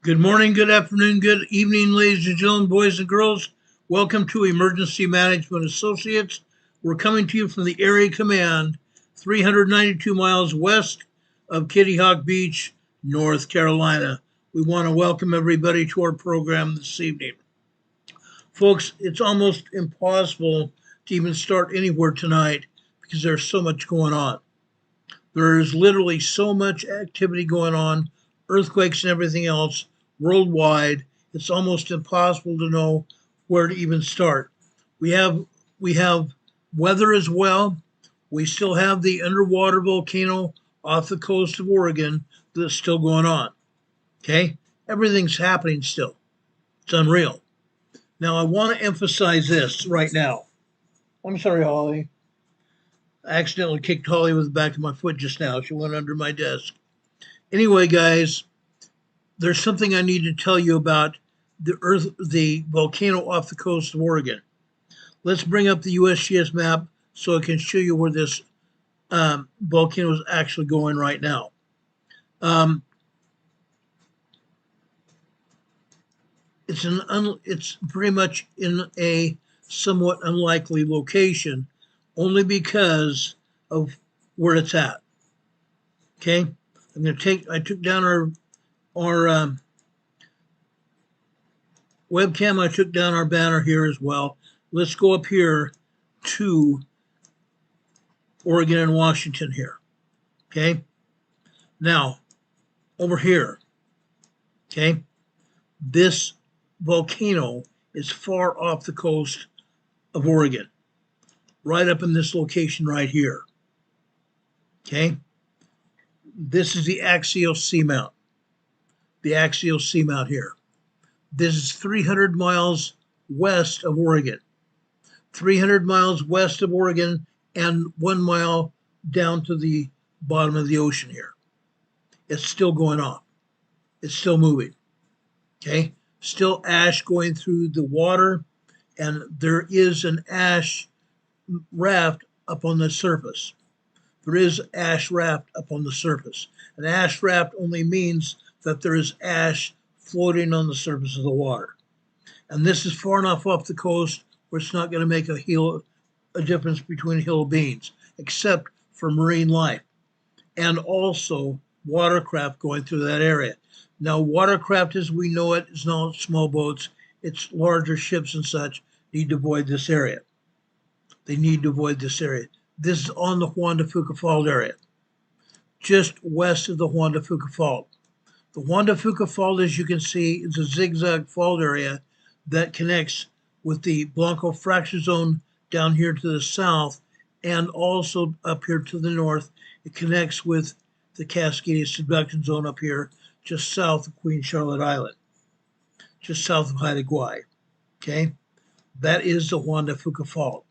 Good morning, good afternoon, good evening, ladies and gentlemen, boys and girls. Welcome to Emergency Management Associates. We're coming to you from the Area Command, 392 miles west of Kitty Hawk Beach, North Carolina. We want to welcome everybody to our program this evening. Folks, it's almost impossible to even start anywhere tonight because there's so much going on. There is literally so much activity going on, earthquakes and everything else worldwide. It's almost impossible to know where to even start. We have weather as well. We still have the underwater volcano off the coast of Oregon that's still going on. Okay? Everything's happening still. It's unreal. Now, I want to emphasize this right now. I'm sorry, Holly. I accidentally kicked Holly with the back of my foot just now. She went under my desk. Anyway, guys, there's something I need to tell you about the volcano off the coast of Oregon. Let's bring up the USGS map so I can show you where this volcano is actually going right now. It's pretty much in a somewhat unlikely location, only because of where it's at. Okay, I took down our webcam. I took down our banner here as well. Let's go up here to Oregon and Washington here. Okay, now over here. Okay, this volcano is far off the coast of Oregon, right up in this location right here. Okay, this is the axial seamount. The axial seamount here. This is 300 miles west of Oregon. 300 miles west of Oregon and 1 mile down to the bottom of the ocean here. It's still going off. It's still moving. Okay, still ash going through the water, and there is an ash raft up on the surface. There is ash raft up on the surface. An ash raft only means that there is ash floating on the surface of the water. And this is far enough off the coast where it's not going to make a difference between hill beans, except for marine life and also watercraft going through that area. Now, watercraft as we know it is not small boats. It's larger ships and such need to avoid this area. They need to avoid this area. This is on the Juan de Fuca Fault area, just west of the Juan de Fuca Fault. The Juan de Fuca Fault, as you can see, is a zigzag fault area that connects with the Blanco Fracture Zone down here to the south, and also up here to the north. It connects with the Cascadia Subduction Zone up here, just south of Queen Charlotte Island, just south of Haida Gwaii. Okay, that is the Juan de Fuca Fault.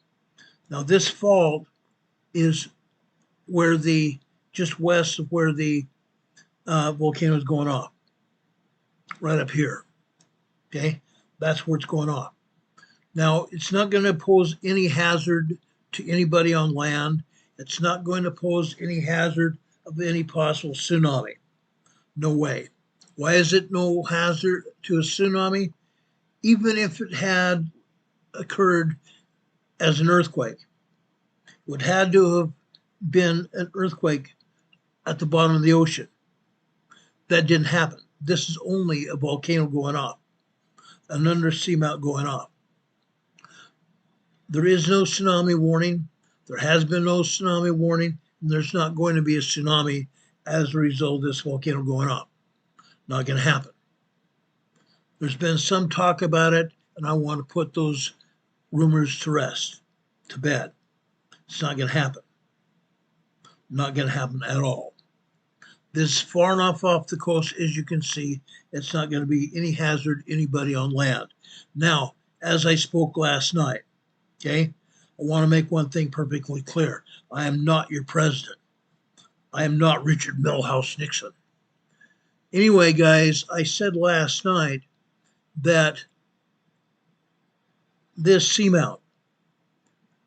Now, this fault is where just west of where the volcano is going off, right up here. Okay, that's where it's going off. Now, it's not going to pose any hazard to anybody on land. It's not going to pose any hazard of any possible tsunami. No way. Why is it no hazard to a tsunami? Even if it had occurred as an earthquake, it would have to have been an earthquake at the bottom of the ocean. That didn't happen. This is only a volcano going off, an undersea mount going off. There is no tsunami warning. There has been no tsunami warning, and there's not going to be a tsunami as a result of this volcano going off. Not going to happen. There's been some talk about it, and I want to put those rumors to rest, to bed. It's not going to happen. Not going to happen at all. This is far enough off the coast, as you can see. It's not going to be any hazard to anybody on land. Now, as I spoke last night, okay, I want to make one thing perfectly clear. I am not your president. I am not Richard Milhouse Nixon. Anyway, guys, I said last night that this seamount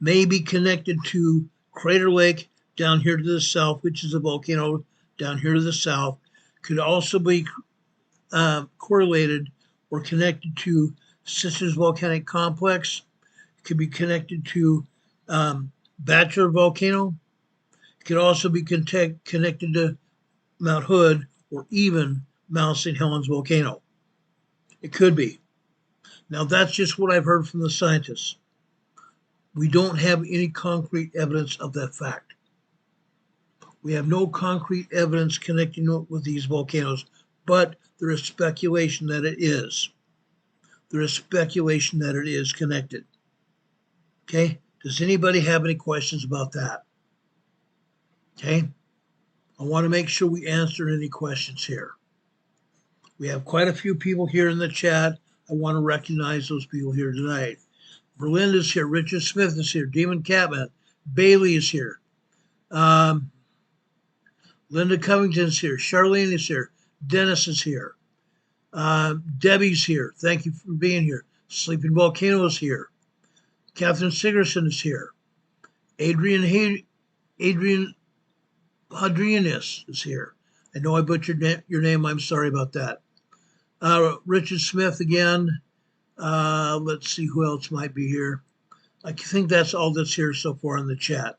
may be connected to Crater Lake down here to the south, which is a volcano down here to the south. Could also be correlated or connected to Sisters Volcanic Complex. It could be connected to Bachelor Volcano. It could also be connected to Mount Hood or even Mount St. Helens Volcano. It could be. Now, that's just what I've heard from the scientists. We don't have any concrete evidence of that fact. We have no concrete evidence connecting it with these volcanoes, but there is speculation that it is. There is speculation that it is connected. Okay? Does anybody have any questions about that? Okay? I want to make sure we answer any questions here. We have quite a few people here in the chat. I want to recognize those people here tonight. Berlinda's here. Richard Smith is here. Demon Catman. Bailey is here. Linda Covington's here. Charlene is here. Dennis is here. Debbie's here. Thank you for being here. Sleeping Volcano is here. Catherine Sigerson is here. Adrian Hadrianus is here. I know I butchered your name. I'm sorry about that. Richard Smith again. Let's see who else might be here. I think that's all that's here so far in the chat.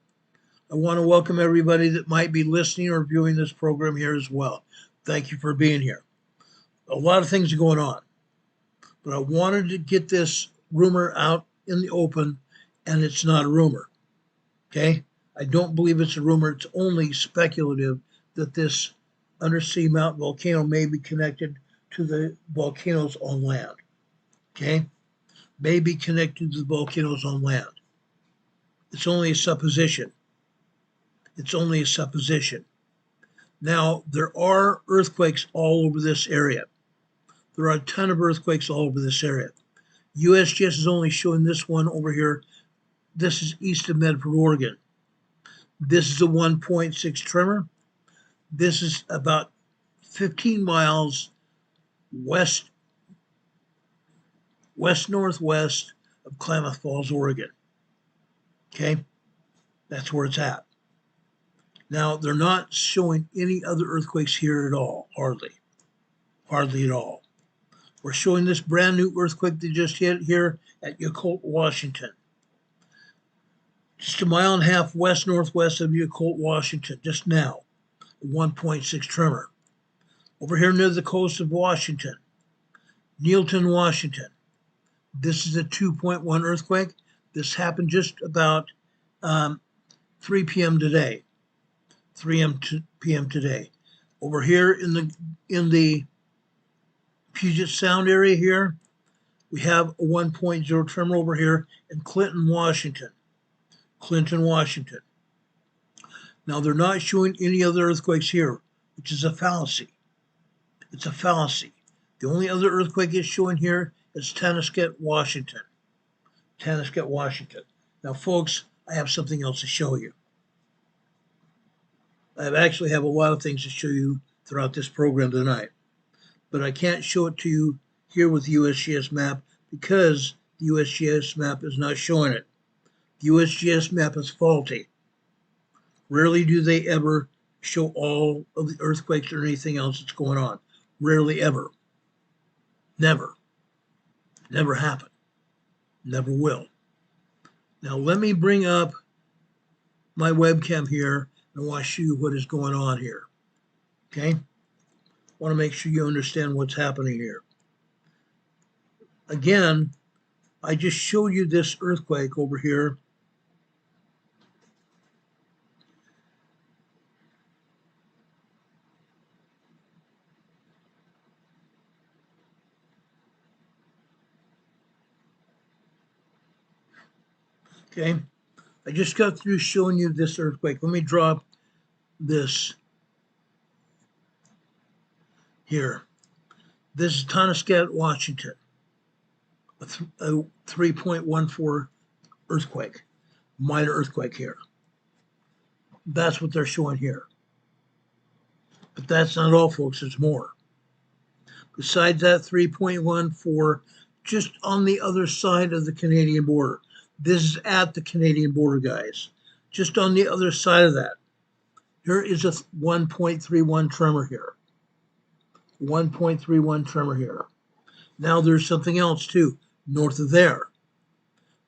I want to welcome everybody that might be listening or viewing this program here as well. Thank you for being here. A lot of things are going on, but I wanted to get this rumor out in the open, and it's not a rumor. Okay? I don't believe it's a rumor. It's only speculative that this undersea mountain volcano may be connected to the volcanoes on land. Okay? May be connected to the volcanoes on land. It's only a supposition. It's only a supposition. Now, there are earthquakes all over this area. There are a ton of earthquakes all over this area. USGS is only showing this one over here. This is east of Medford, Oregon. This is a 1.6 tremor. This is about 15 miles west-northwest of Klamath Falls, Oregon. Okay? That's where it's at. Now, they're not showing any other earthquakes here at all, hardly at all. We're showing this brand new earthquake that just hit here at Yacolt, Washington. Just a mile and a half west-northwest of Yacolt, Washington, just now, a 1.6 tremor. Over here near the coast of Washington, Neilton, Washington. This is a 2.1 earthquake. This happened just about 3 p.m. today. 3 p.m. today. Over here in the Puget Sound area here, we have a 1.0 tremor over here in Clinton, Washington. Clinton, Washington. Now, they're not showing any other earthquakes here, which is a fallacy. It's a fallacy. The only other earthquake it's showing here is Tanasket, Washington. Tanasket, Washington. Now, folks, I have something else to show you. I actually have a lot of things to show you throughout this program tonight, but I can't show it to you here with the USGS map because the USGS map is not showing it. The USGS map is faulty. Rarely do they ever show all of the earthquakes or anything else that's going on. Rarely ever. Never. Never happened. Never will. Now let me bring up my webcam here. I want to show you what is going on here. Okay? I want to make sure you understand what's happening here. Again, I just showed you this earthquake over here. Okay? I just got through showing you this earthquake. Let me drop this here. This is Tanasket, Washington, a 3.14 earthquake, minor earthquake here. That's what they're showing here. But that's not all, folks. There's more. Besides that 3.14, just on the other side of the Canadian border. This is at the Canadian border, guys. Just on the other side of that, there is a 1.31 tremor here. 1.31 tremor here. Now there's something else too, north of there.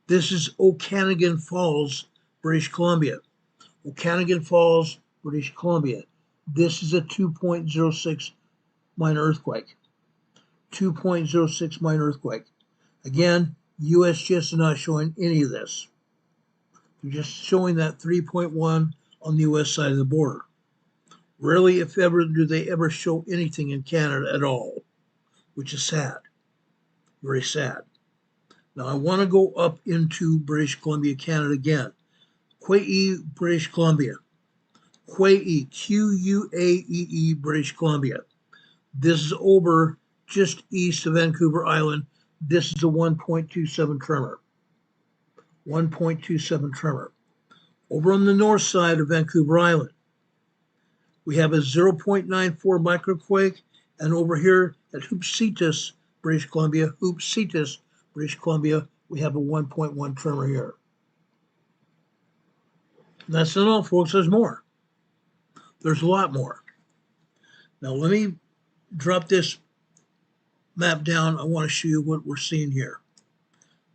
This is Okanagan Falls, British Columbia. Okanagan Falls, British Columbia. This is a 2.06 minor earthquake. 2.06 minor earthquake. Again, USGS is not showing any of this. They're just showing that 3.1 on the US side of the border. Rarely, if ever, do they ever show anything in Canada at all, which is sad. Very sad. Now, I want to go up into British Columbia, Canada again. Quae, British Columbia. Quae, Q-U-A-E-E, British Columbia. This is over just east of Vancouver Island. This is a 1.27 tremor. 1.27 tremor. Over on the north side of Vancouver Island, we have a 0.94 microquake, and over here at Hoopsetus, British Columbia, Hoopsetus, British Columbia, we have a 1.1 tremor here. And that's not all, folks. There's more. There's a lot more. Now, let me drop this map down. I want to show you what we're seeing here.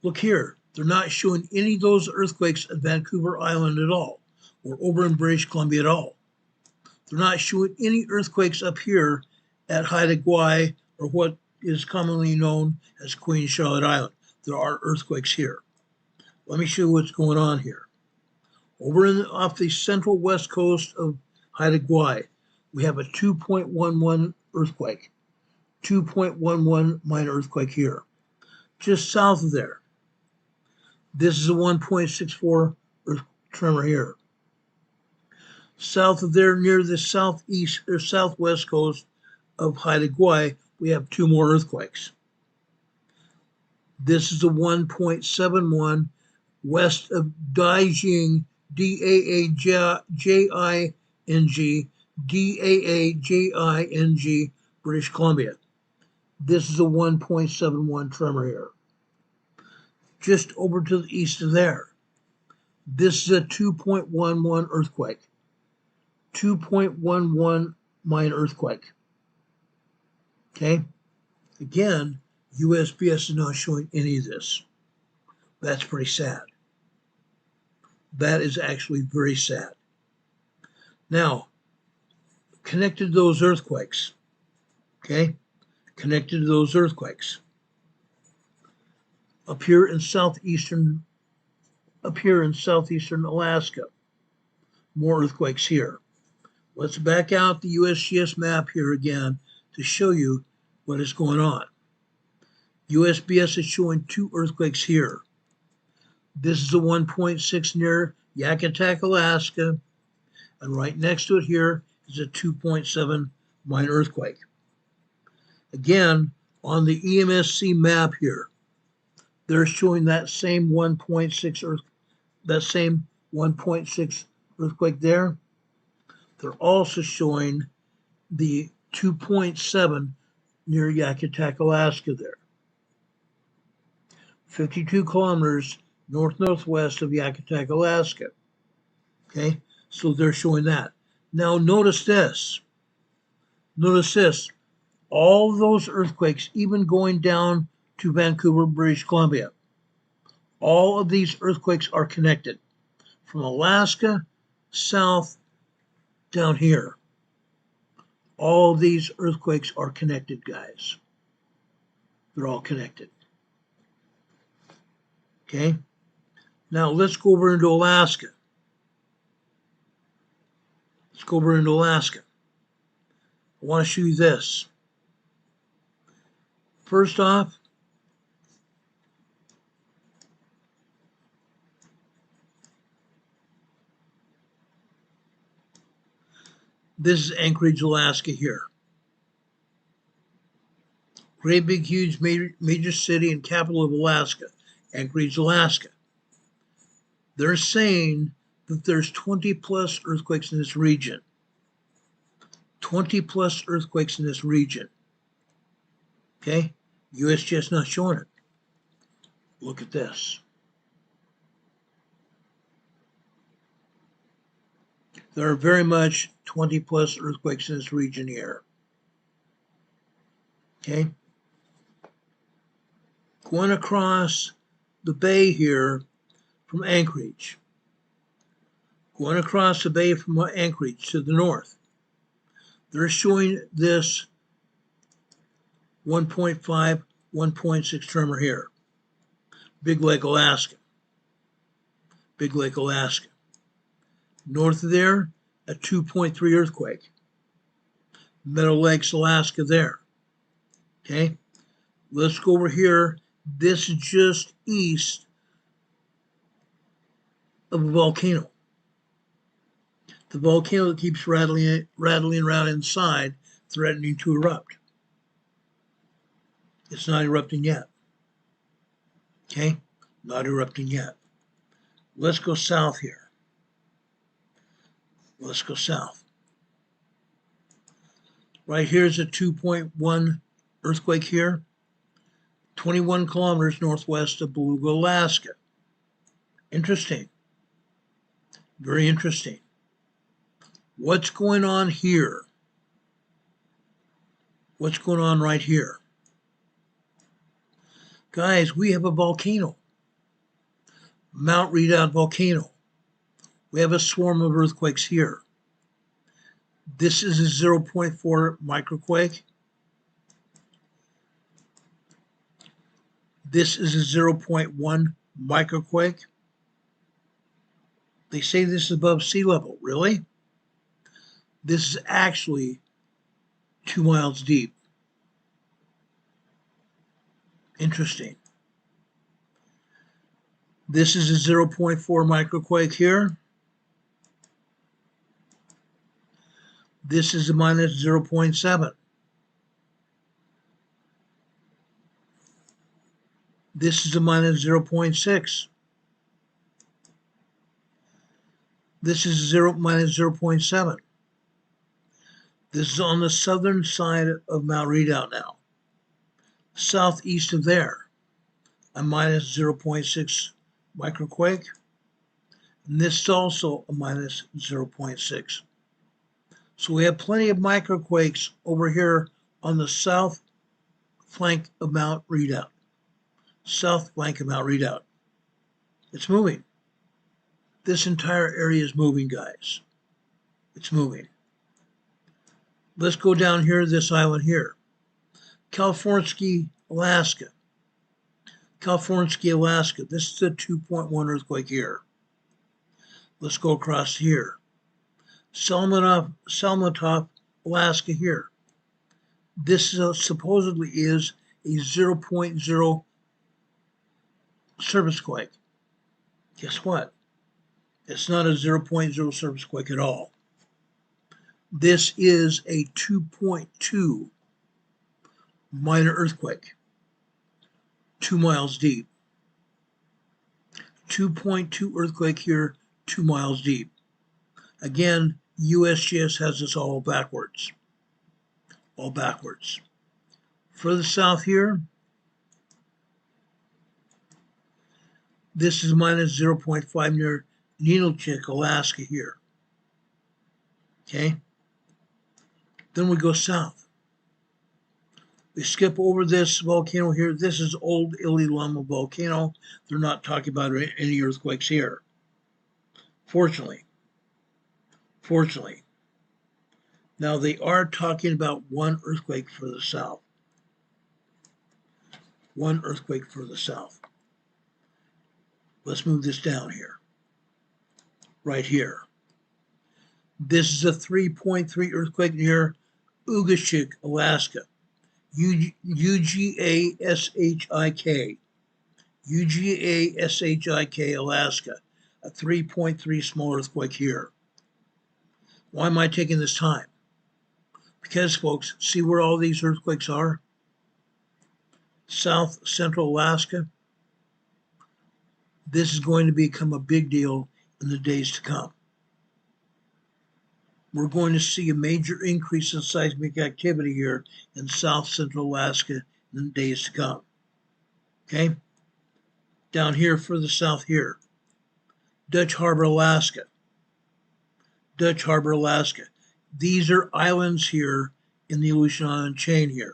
Look here. They're not showing any of those earthquakes at Vancouver Island at all, or over in British Columbia at all. They're not showing any earthquakes up here at Haida Gwaii, or what is commonly known as Queen Charlotte Island. There are earthquakes here. Let me show you what's going on here. Over off the central west coast of Haida Gwaii, we have a 2.11 earthquake. 2.11 minor earthquake here. Just south of there, this is a 1.64 tremor here. South of there, near the southeast or southwest coast of Haida Gwaii, we have two more earthquakes. This is a 1.71 west of Daijing, D-A-A-J-I-N-G, D-A-A-J-I-N-G, British Columbia. This is a 1.71 tremor here. Just over to the east of there, this is a 2.11 earthquake. 2.11 minor earthquake. Okay? Again, USGS is not showing any of this. That's pretty sad. That is actually very sad. Now, connected to those earthquakes, okay? Connected to those earthquakes. Up here in southeastern Alaska, more earthquakes here. Let's back out the USGS map here again to show you what is going on. USGS is showing two earthquakes here. This is a 1.6 near Yakutak, Alaska, and right next to it here is a 2.7 minor earthquake. Again, on the EMSC map here, they're showing that same 1.6 earthquake there. They're also showing the 2.7 near Yakutak, Alaska there. 52 kilometers northwest of Yakutak, Alaska. Okay, so they're showing that. Now notice this. Notice this. All those earthquakes, even going down to Vancouver, British Columbia, all of these earthquakes are connected from Alaska south down here. All of these earthquakes are connected, guys. They're all connected. Okay, now let's go over into Alaska. Let's go over into Alaska. I want to show you this. First off, this is Anchorage, Alaska here. Great big huge major city and capital of Alaska, Anchorage, Alaska. They're saying that there's 20 plus earthquakes in this region. 20 plus earthquakes in this region. Okay, USGS not showing it. Look at this. There are very much 20 plus earthquakes in this region here. Okay. Going across the bay here from Anchorage. Going across the bay from Anchorage to the north. They're showing this 1.5, 1.6 tremor here. Big Lake, Alaska. Big Lake, Alaska. North of there, a 2.3 earthquake. Meadow Lakes, Alaska there. Okay, let's go over here. This is just east of a volcano. The volcano that keeps rattling around inside, threatening to erupt. It's not erupting yet. Okay, not erupting yet. Let's go south here. Let's go south. Right here is a 2.1 earthquake here, 21 kilometers northwest of Beluga, Alaska. Interesting. Very interesting. What's going on here? What's going on right here? Guys, we have a volcano. Mount Redoubt volcano. We have a swarm of earthquakes here. This is a 0.4 microquake. This is a 0.1 microquake. They say this is above sea level. Really? This is actually 2 miles deep. Interesting. This is a 0.4 microquake here. This is a minus 0.7. This is a minus 0.6. This is minus 0.7. This is on the southern side of Mount Redoubt now. Southeast of there, a minus 0.6 microquake. And this is also a minus 0.6. So we have plenty of microquakes over here on the south flank of Mount Redoubt. South flank of Mount Redoubt. It's moving. This entire area is moving, guys. It's moving. Let's go down here to this island here. California, Alaska. California, Alaska. This is a 2.1 earthquake here. Let's go across here. Salmatov, Alaska here. This supposedly is a 0.0 surface quake. Guess what? It's not a 0.0 surface quake at all. This is a 2.2 minor earthquake, 2 miles deep. 2.2 earthquake here, 2 miles deep. Again, USGS has this all backwards. All backwards. Further south here, this is minus 0.5 near Ninilchik, Alaska here. Okay? Then we go south. We skip over this volcano here. This is Old Ililama volcano. They're not talking about any earthquakes here. Fortunately. Now they are talking about one earthquake further south. One earthquake further south. Let's move this down here. Right here. This is a 3.3 earthquake near Ugashik, Alaska. UGASHIK. UGASHIK, Alaska. A 3.3 small earthquake here. Why am I taking this time? Because, folks, see where all these earthquakes are? South Central Alaska. This is going to become a big deal in the days to come. We're going to see a major increase in seismic activity here in South Central Alaska in the days to come. Okay? Down here, further south here. Dutch Harbor, Alaska. Dutch Harbor, Alaska. These are islands here in the Aleutian Island chain here.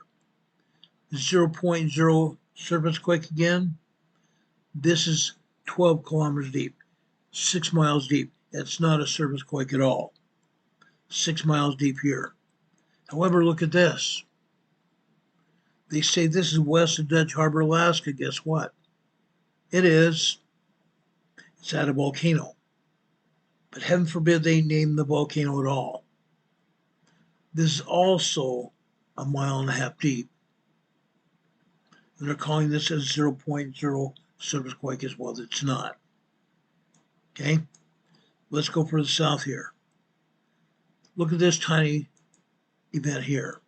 0.0 surface quake again. This is 12 kilometers deep, 6 miles deep. That's not a surface quake at all. 6 miles deep here. However, look at this. They say this is west of Dutch Harbor, Alaska. Guess what? It is. It's at a volcano. But heaven forbid they name the volcano at all. This is also a mile and a half deep. And they're calling this a 0.0 surface quake as well. It's not. Okay? Let's go further south here. Look at this tiny event here.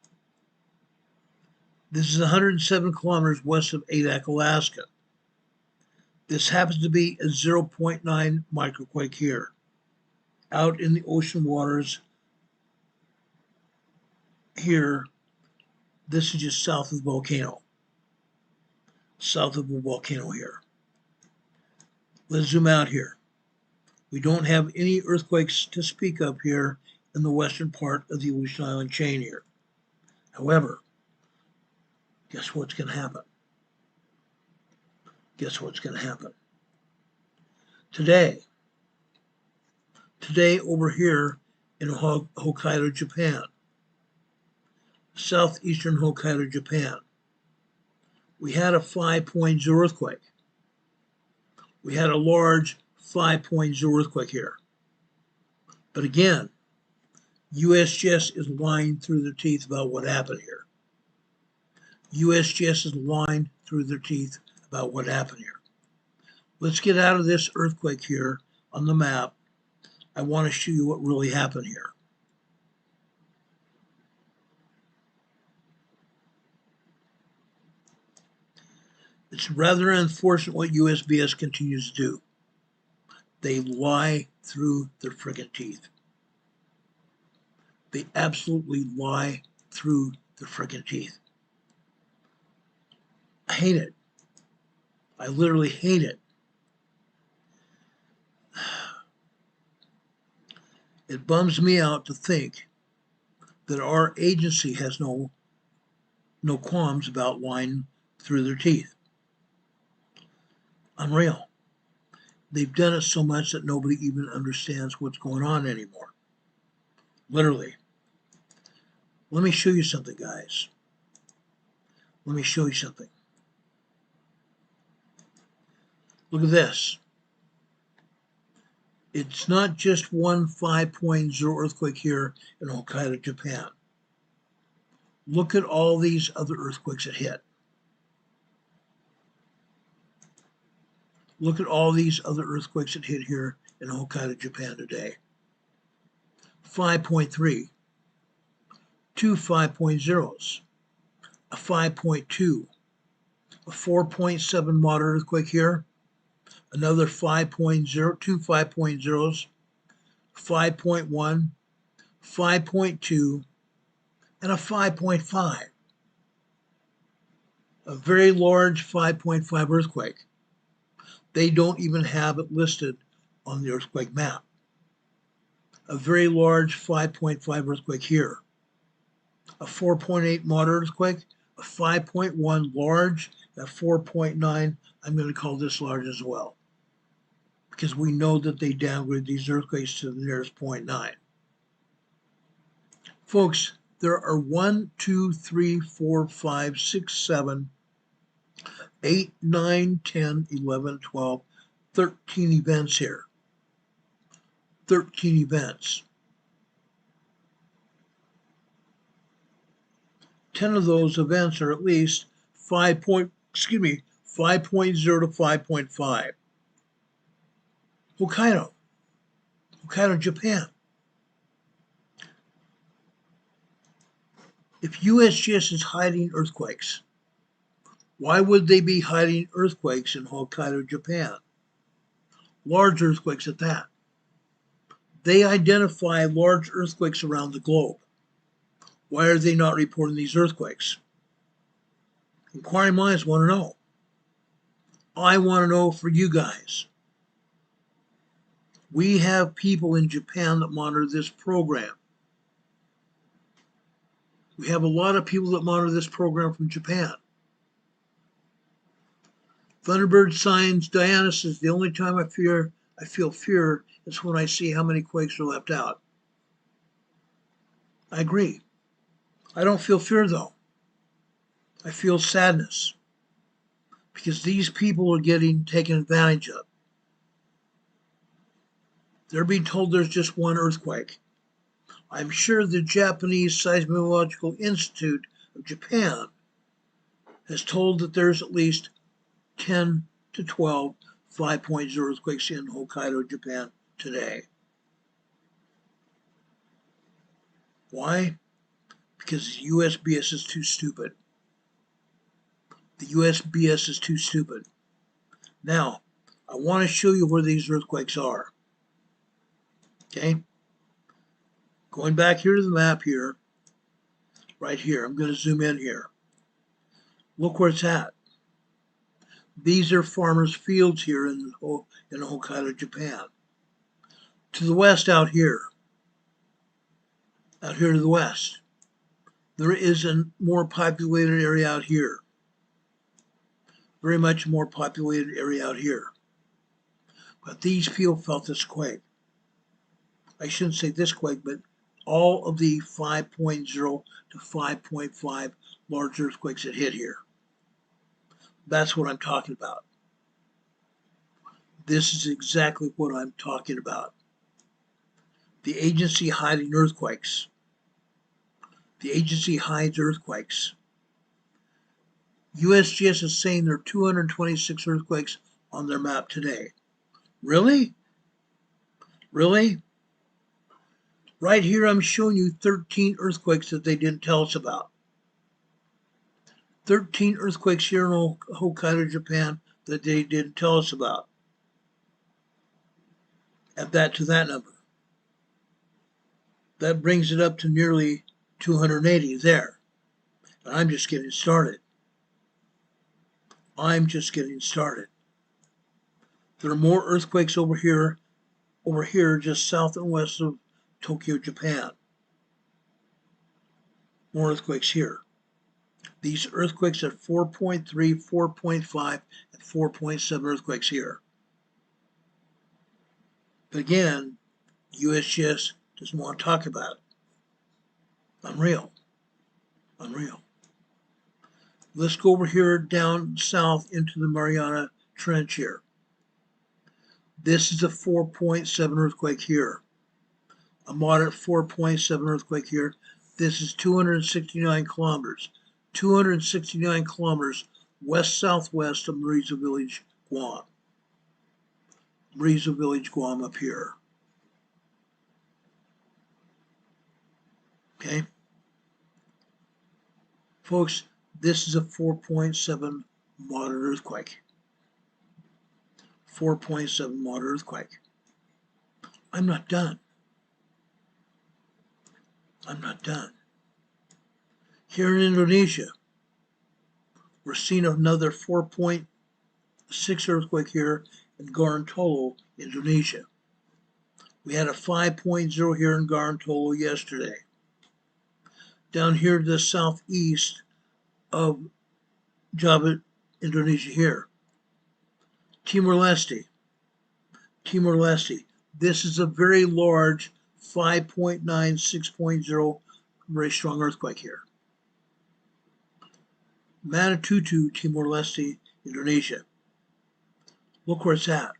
This is 107 kilometers west of Aveyah, Alaska. This happens to be a 0.9 microquake here, out in the ocean waters here. This is just south of the volcano. South of the volcano here. Let's zoom out here. We don't have any earthquakes to speak of here in the western part of the Aleutian Island chain here. However, guess what's going to happen? Guess what's going to happen? Today over here in Hokkaido, Japan, southeastern Hokkaido, Japan, we had a 5.0 earthquake. We had a large 5.0 earthquake here. But again, USGS is lying through their teeth about what happened here. USGS is lying through their teeth about what happened here. Let's get out of this earthquake here on the map. I want to show you what really happened here. It's rather unfortunate what USGS continues to do. They lie through their friggin' teeth. They absolutely lie through their friggin' teeth. I hate it. I literally hate it. It bums me out to think that our agency has no qualms about lying through their teeth. Unreal. They've done it so much that nobody even understands what's going on anymore. Literally. Let me show you something, guys. Let me show you something. Look at this. It's not just one 5.0 earthquake here in Hokkaido, Japan. Look at all these other earthquakes that hit. Look at all these other earthquakes that hit here in Hokkaido, Japan today. 5.3, two 5.0s, a 5.2, a 4.7 moderate earthquake here, another 5.0, two 5.0s, 5.1, 5.2, and a 5.5. A very large 5.5 earthquake. They don't even have it listed on the earthquake map. A very large 5.5 earthquake here. A 4.8 moderate earthquake, a 5.1 large, a 4.9, I'm going to call this large as well. Because we know that they downgrade these earthquakes to the nearest 0.9. Folks, there are 1, 2, 3, 4, 5, 6, 7, 8, 9, 10, 11, 12, 13 events here. 13 events. 10 of those events are at least 5.0 to 5.5. Hokkaido, Japan. If USGS is hiding earthquakes, why would they be hiding earthquakes in Hokkaido, Japan? Large earthquakes at that. They identify large earthquakes around the globe. Why are they not reporting these earthquakes? Inquiring minds want to know. I want to know for you guys. We have people in Japan that monitor this program. We have a lot of people that monitor this program from Japan. Thunderbird signs. Diana says, the only time I feel fear is when I see how many quakes are left out. I agree. I don't feel fear though. I feel sadness because these people are getting taken advantage of. They're being told there's just one earthquake. I'm sure the Japanese Seismological Institute of Japan has told that there's at least 10 to 12 5.0 earthquakes in Hokkaido, Japan today. Why? Because the USBS is too stupid. The USBS is too stupid. Now, I want to show you where these earthquakes are. Okay? Going back here to the map here, right here, I'm going to zoom in here. Look where it's at. These are farmers' fields here in Hokkaido, Japan. To the west out here to the west, there is a more populated area out here. Very much more populated area out here. But these people felt this quake. I shouldn't say this quake, but all of the 5.0 to 5.5 large earthquakes that hit here. That's what I'm talking about. This is exactly what I'm talking about. The agency hiding earthquakes. The agency hides earthquakes. USGS is saying there are 226 earthquakes on their map today. Really? Really? Right here I'm showing you 13 earthquakes that they didn't tell us about. 13 earthquakes here in Hokkaido, Japan that they didn't tell us about. Add that to that number. That brings it up to nearly 280 there. And I'm just getting started. I'm just getting started. There are more earthquakes over here just south and west of Tokyo, Japan. More earthquakes here. These earthquakes at 4.3, 4.5, and 4.7 earthquakes here. But again, USGS doesn't want to talk about it. Unreal. Unreal. Let's go over here down south into the Mariana Trench here. This is a 4.7 earthquake here. A moderate 4.7 earthquake here. This is 269 kilometers. 269 kilometers west-southwest of Marisa Village, Guam. Marisa Village, Guam up here. Okay? Folks, this is a 4.7 moderate earthquake. 4.7 moderate earthquake. I'm not done. I'm not done. Here in Indonesia, we're seeing another 4.6 earthquake here in Gorontalo, Indonesia. We had a 5.0 here in Gorontalo yesterday. Down here to the southeast of Java, Indonesia here. Timor-Leste. Timor-Leste. This is a very large 5.9, 6.0, very strong earthquake here. Manatutu, Timor-Leste, Indonesia. Look where it's at.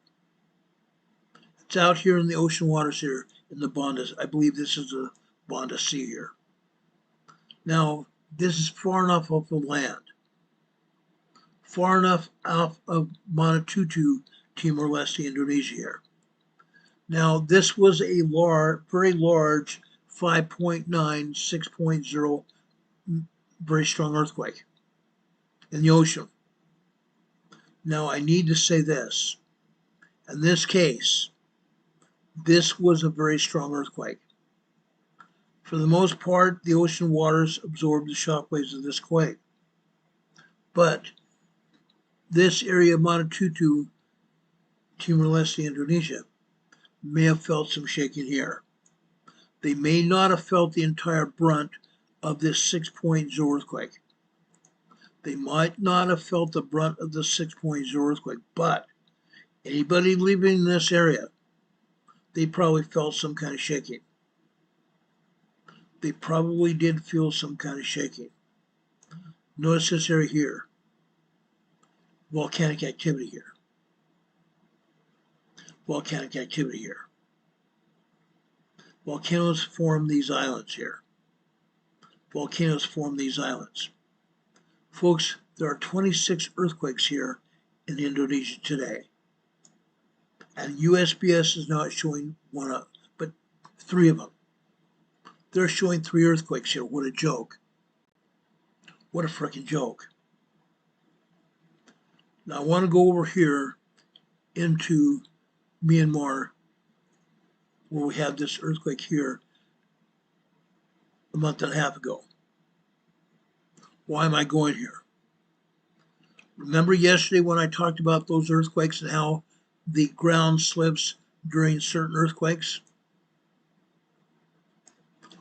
It's out here in the ocean waters here in the Banda. I believe this is the Banda Sea here. Now, this is far enough off the land. Far enough out of Manatutu, Timor-Leste, Indonesia here. Now, this was a very large 5.9, 6.0, very strong earthquake in the ocean. Now, I need to say this. In this case, this was a very strong earthquake. For the most part, the ocean waters absorbed the shockwaves of this quake. But this area of Manatutu, Timor-Leste, Indonesia, may have felt some shaking here. They may not have felt the entire brunt of this 6.0 earthquake. They might not have felt the brunt of the 6.0 earthquake, but anybody living in this area, they probably felt some kind of shaking. They probably did feel some kind of shaking. Notice this area here. Volcanic activity here. Volcanic activity here. Volcanoes form these islands here. Volcanoes form these islands. Folks, there are 26 earthquakes here in Indonesia today. And USGS is not showing one up, but 3 of them. They're showing 3 earthquakes here. What a joke. What a freaking joke. Now I want to go over here into Myanmar, where we had this earthquake here a month and a half ago. Why am I going here? Remember yesterday when I talked about those earthquakes and how the ground slips during certain earthquakes?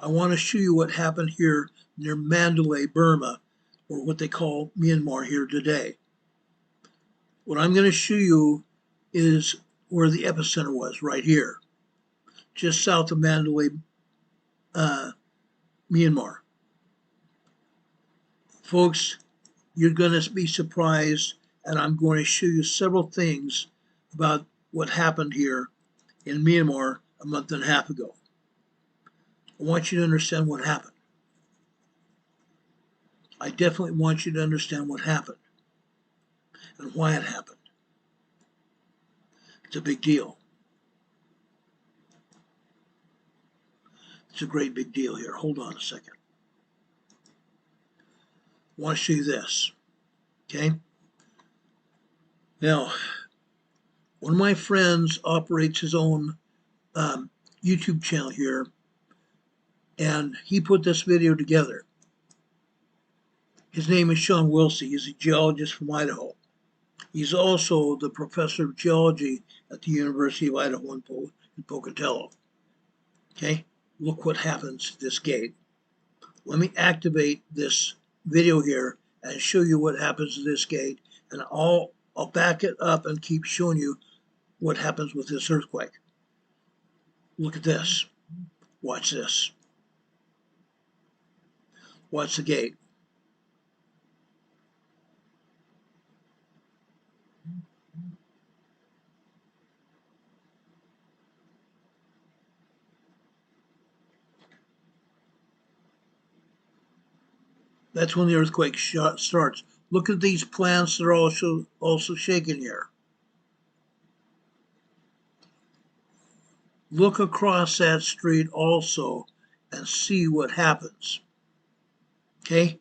I want to show you what happened here near Mandalay, Burma, or what they call Myanmar here today. What I'm going to show you is where the epicenter was, right here, just south of Mandalay, Myanmar. Folks, you're going to be surprised, and I'm going to show you several things about what happened here in Myanmar a month and a half ago. I want you to understand what happened. I definitely want you to understand what happened and why it happened. It's a big deal. It's a great big deal here. Hold on a second. I want to show you this. Okay? Now, one of my friends operates his own YouTube channel here, and he put this video together. His name is Sean Wilsey. He's a geologist from Idaho. He's also the professor of geology at the University of Idaho in Pocatello. Okay, look what happens to this gate. Let me activate this video here and show you what happens to this gate, and I'll back it up and keep showing you what happens with this earthquake. Look at this. Watch this. Watch the gate. That's when the earthquake starts. Look at these plants that are also shaking here. Look across that street also and see what happens. Okay?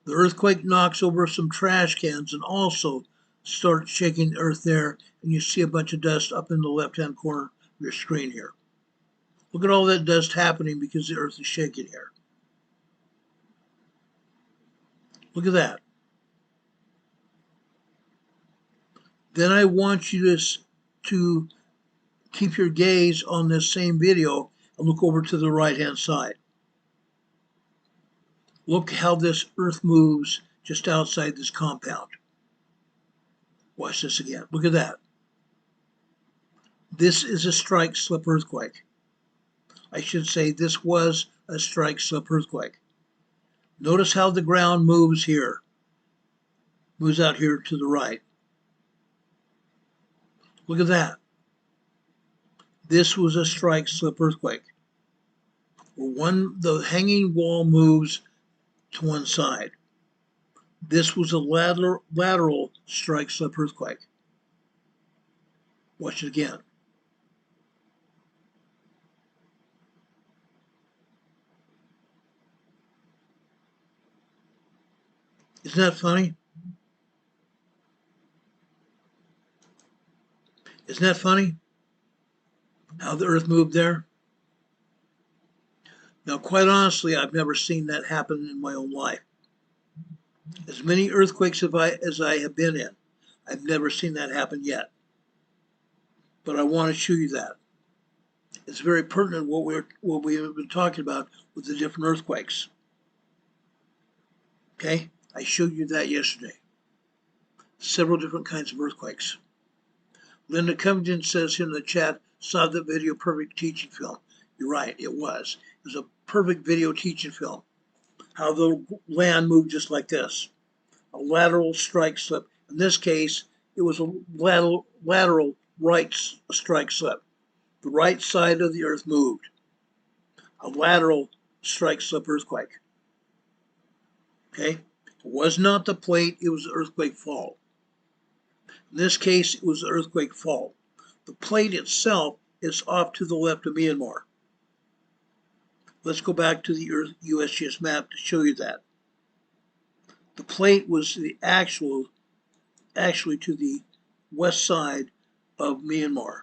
The earthquake knocks over some trash cans and also starts shaking the earth there, and you see a bunch of dust up in the left-hand corner of your screen here. Look at all that dust happening because the earth is shaking here. Look at that. Then I want you to keep your gaze on this same video and look over to the right-hand side. Look how this earth moves just outside this compound. Watch this again. Look at that. This is a strike slip earthquake. I should say this was a strike slip earthquake. Notice how the ground moves here. Moves out here to the right. Look at that. This was a strike slip earthquake. The hanging wall moves to one side. This was a lateral strike slip earthquake. Watch it again. Isn't that funny? Isn't that funny? How the earth moved there? Now, quite honestly, I've never seen that happen in my own life. As many earthquakes as I have been in, I've never seen that happen yet. But I want to show you that. It's very pertinent what we have been talking about with the different earthquakes. Okay? I showed you that yesterday. Several different kinds of earthquakes. Linda Covington says in the chat, saw the video, perfect teaching film. You're right, it was. It was a perfect video teaching film. How the land moved just like this. A lateral strike slip. In this case, it was a lateral right strike slip. The right side of the earth moved. A lateral strike slip earthquake. Okay? It was not the plate, it was the earthquake fault. In this case, it was the earthquake fault. The plate itself is off to the left of Myanmar. Let's go back to the USGS map to show you that. The plate was the actually to the west side of Myanmar.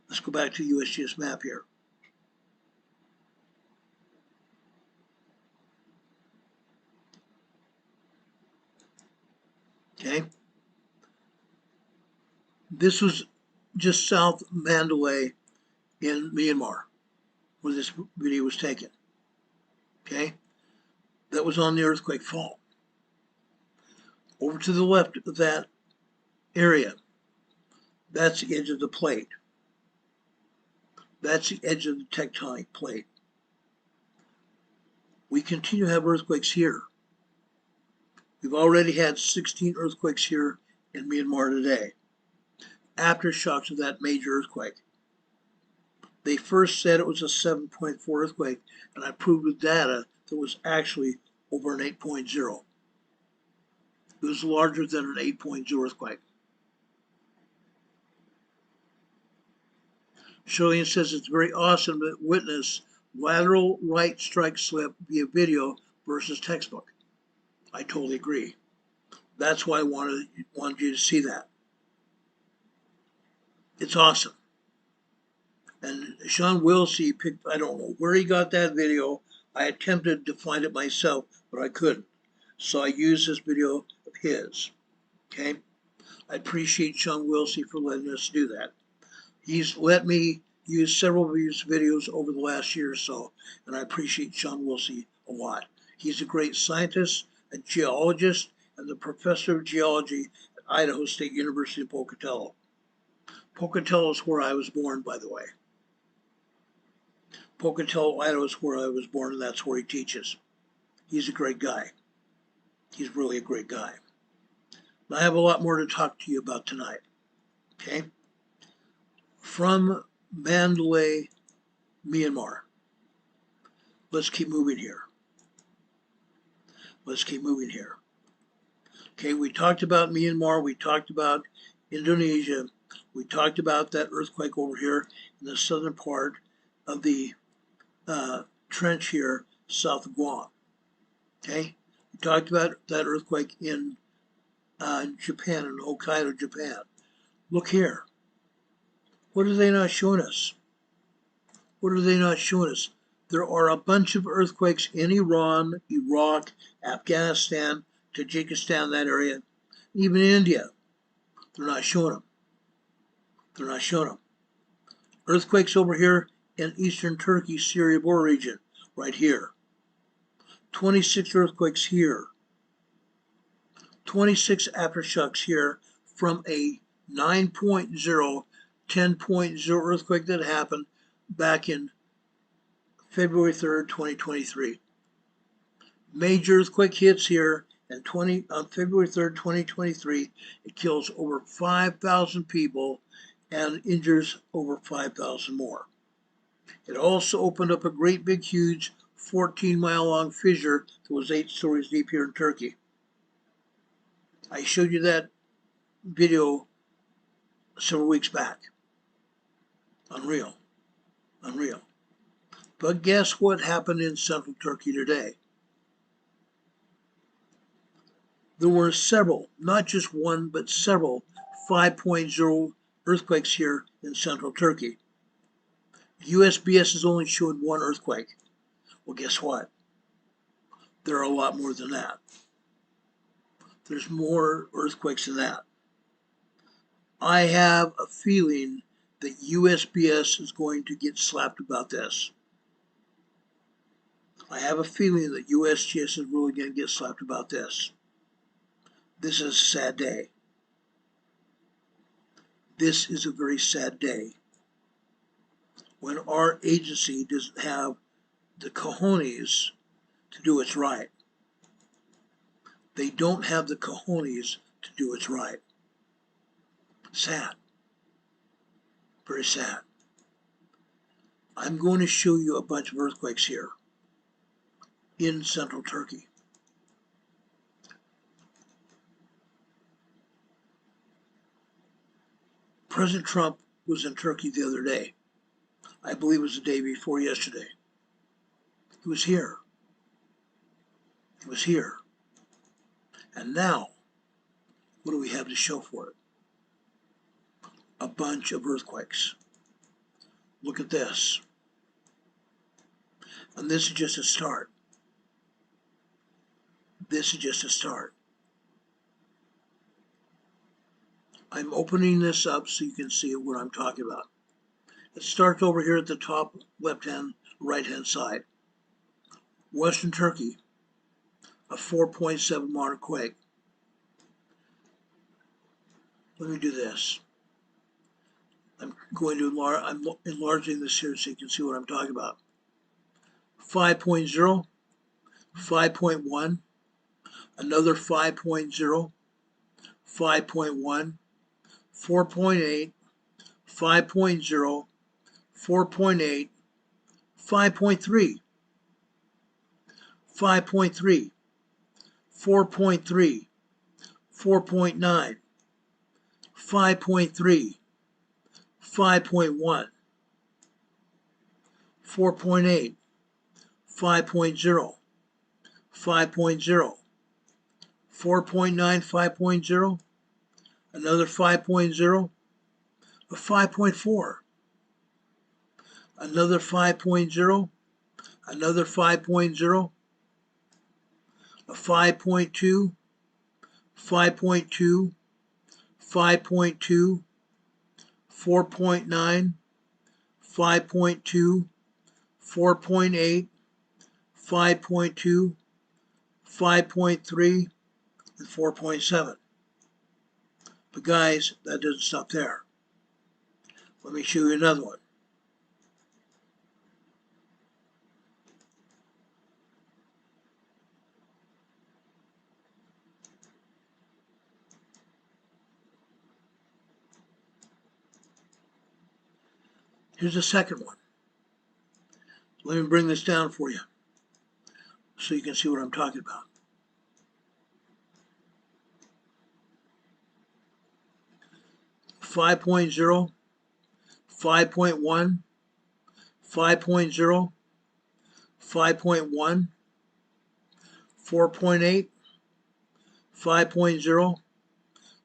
Let's go back to the USGS map here. Okay. This was just south of Mandalay in Myanmar, where this video was taken. Okay. That was on the earthquake fault. Over to the left of that area, that's the edge of the plate. That's the edge of the tectonic plate. We continue to have earthquakes here. We've already had 16 earthquakes here in Myanmar today, aftershocks of that major earthquake. They first said it was a 7.4 earthquake, and I proved with data that it was actually over an 8.0. It was larger than an 8.0 earthquake. Shirley says it's very awesome to witness lateral right strike slip via video versus textbook. I totally agree. That's why I wanted you to see that. It's awesome. And Sean Wilsey picked, I don't know where he got that video. I attempted to find it myself, but I couldn't. So I used this video of his. Okay? I appreciate Sean Wilsey for letting us do that. He's let me use several of his videos over the last year or so, and I appreciate Sean Wilsey a lot. He's a great scientist, a geologist, and the professor of geology at Idaho State University in Pocatello. Pocatello is where I was born, by the way. Pocatello, Idaho is where I was born, and that's where he teaches. He's a great guy. He's really a great guy. And I have a lot more to talk to you about tonight. Okay? From Mandalay, Myanmar. Let's keep moving here. Let's keep moving here. Okay, we talked about Myanmar. We talked about Indonesia. We talked about that earthquake over here in the southern part of the trench here south of Guam. Okay, we talked about that earthquake in Japan, in Hokkaido, Japan. Look here. What are they not showing us? What are they not showing us? There are a bunch of earthquakes in Iran, Iraq, Afghanistan, Tajikistan, that area, even India. They're not showing them. They're not showing them. Earthquakes over here in eastern Turkey, Syria border region, right here. 26 earthquakes here. 26 aftershocks here from a 9.0, 10.0 earthquake that happened back in February 3rd, 2023. Major earthquake hits here, and on February 3rd, 2023, it kills over 5,000 people and injures over 5,000 more. It also opened up a great big huge 14-mile-long fissure that was 8 stories deep here in Turkey. I showed you that video several weeks back. Unreal. Unreal. But guess what happened in central Turkey today? There were several, not just one, but several 5.0 earthquakes here in central Turkey. USBS is only showing one earthquake. Well, guess what? There are a lot more than that. There's more earthquakes than that. I have a feeling that USBS is going to get slapped about this. I have a feeling that USGS is really going to get slapped about this. This is a sad day. This is a very sad day when our agency doesn't have the cojones to do what's right. They don't have the cojones to do what's right. Sad. Very sad. I'm going to show you a bunch of earthquakes here in central Turkey. President Trump was in Turkey the other day. I believe it was the day before yesterday. He was here. He was here. And now, what do we have to show for it? A bunch of earthquakes. Look at this. And this is just a start. This is just a start. I'm opening this up so you can see what I'm talking about. It starts over here at the top left-hand, right-hand side. Western Turkey, a 4.7 Richter quake. Let me do this. I'm enlarging this here so you can see what I'm talking about. 5.0, 5.1, another 5.0, 5.1, 4.8, 5.0, 4.8, 5.3, 5.3, 4.3, 4.9, 5.3, 5.1, 4.8, 5.0, 5.0, 4.9, 5.0, another 5.0, a 5.4, another 5.0, another 5.0, a 5.2, 5.2, 5.2, 4.9, 5.2, 4.8, 5.2, 5.3, and 4.7. But guys, that doesn't stop there. Let me show you another one. Here's a second one. Let me bring this down for you so you can see what I'm talking about. Five 5.0, 5.1, 5.0, 5.1, 4.8, 5.0,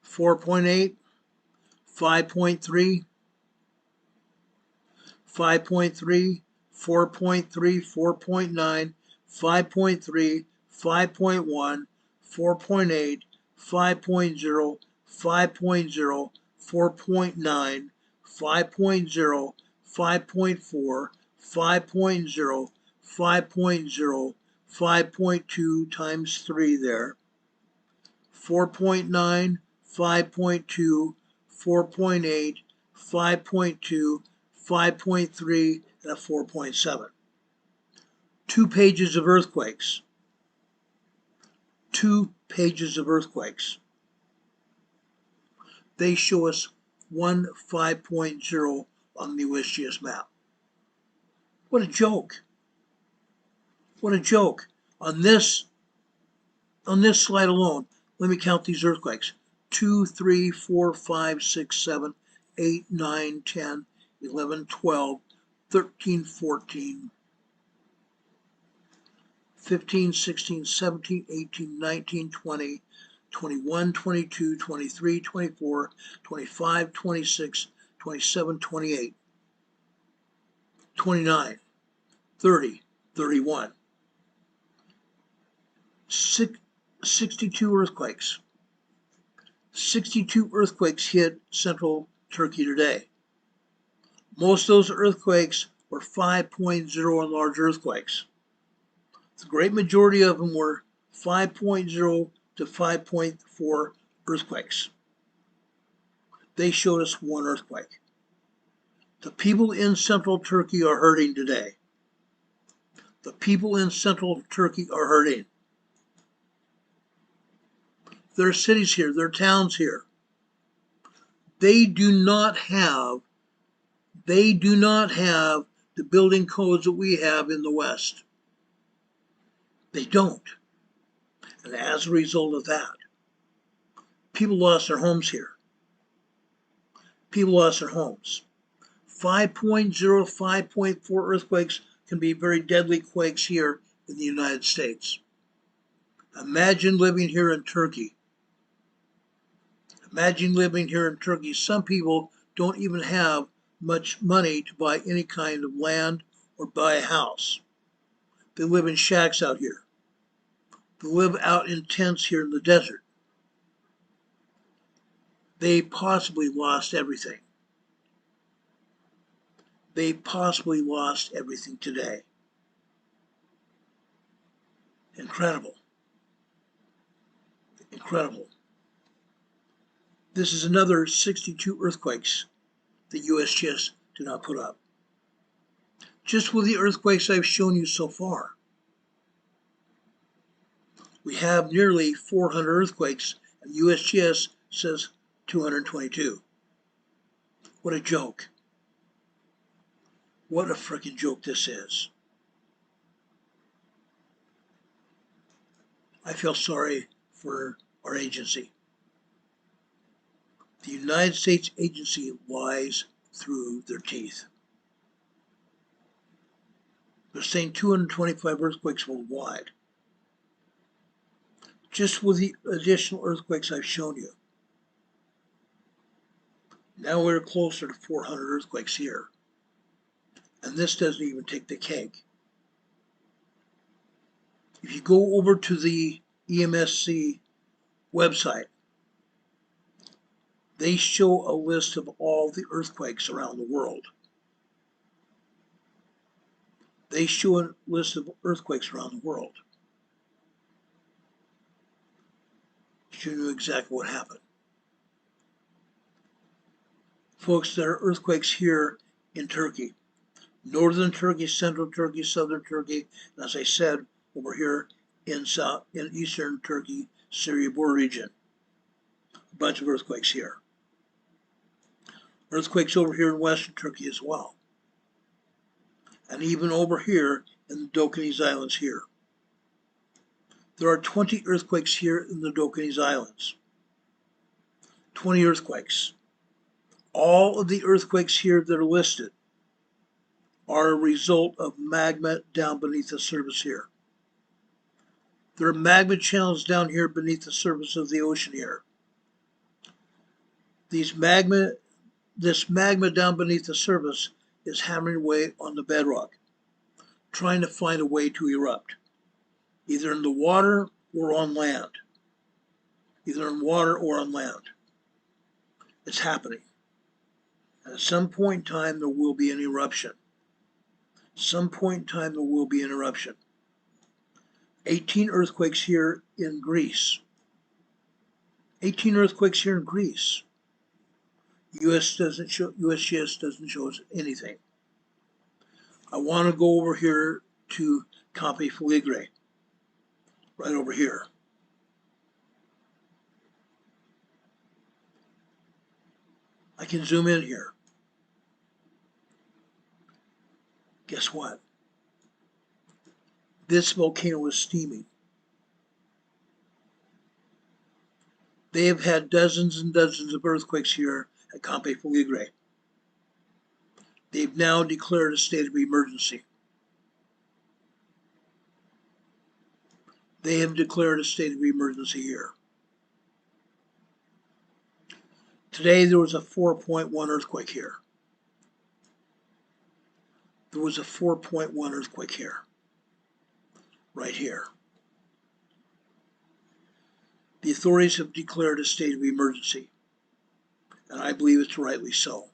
4.8, 5.3, 5.3, 4.3, 4.9, 5.3, 5.1, 4.8, 5.0, 5.0, 4.9, 5.0, 5.4, 5.0, 5.0, 5.2 times 3 there, 4.9, 5.2, 4.8, 5.2, 5.3, and a 4.7. 2 pages of earthquakes. 2 pages of earthquakes. They show us one 5.0 on the USGS map. What a joke. What a joke. On this slide alone, let me count these earthquakes. 2, 3, 4, 5, 6, 7, 8, 9, 10, 11, 12, 13, 14, 15, 16, 17, 18, 19, 20, 21, 22, 23, 24, 25, 26, 27, 28, 29, 30, 31. 62 earthquakes. 62 earthquakes hit central Turkey today. Most of those earthquakes were 5.0 and large earthquakes. The great majority of them were 5.0 to 5.4 earthquakes. They showed us one earthquake. The people in central Turkey are hurting today. The people in central Turkey are hurting. There are cities here, there are towns here. They do not have the building codes that we have in the West. They don't. And as a result of that, people lost their homes here. People lost their homes. 5.0, 5.4 earthquakes can be very deadly quakes here in the United States. Imagine living here in Turkey. Imagine living here in Turkey. Some people don't even have much money to buy any kind of land or buy a house. They live in shacks out here. They live out in tents here in the desert. They possibly lost everything. They possibly lost everything today. Incredible. Incredible. This is another 62 earthquakes that USGS did not put up. Just with the earthquakes I've shown you so far, we have nearly 400 earthquakes, and USGS says 222. What a joke. What a freaking joke this is. I feel sorry for our agency. The United States agency lies through their teeth. They're saying 225 earthquakes worldwide. Just with the additional earthquakes I've shown you. Now we're closer to 400 earthquakes here. And this doesn't even take the cake. If you go over to the EMSC website, they show a list of all the earthquakes around the world. They show a list of earthquakes around the world. Show you exactly what happened. Folks, there are earthquakes here in Turkey. Northern Turkey, central Turkey, southern Turkey, and as I said, over here in eastern Turkey, Syria border region. A bunch of earthquakes here. Earthquakes over here in western Turkey as well. And even over here in the Dupage Islands here. There are 20 earthquakes here in the Dupage Islands. 20 earthquakes. All of the earthquakes here that are listed are a result of magma down beneath the surface here. There are magma channels down here beneath the surface of the ocean here. This magma down beneath the surface is hammering away on the bedrock, trying to find a way to erupt, either in the water or on land. Either in water or on land. It's happening. And at some point in time, there will be an eruption. Some point in time, there will be an eruption. 18 earthquakes here in Greece. 18 earthquakes here in Greece. USGS doesn't show us anything. I want to go over here to Campi, Fleigre, right over here. I can zoom in here. Guess what? This volcano is steaming. They have had dozens and dozens of earthquakes here at Campi, Fleigre. They've now declared a state of emergency. They have declared a state of emergency here. Today there was a 4.1 earthquake here. There was a 4.1 earthquake here. Right here. The authorities have declared a state of emergency. And I believe it's rightly so.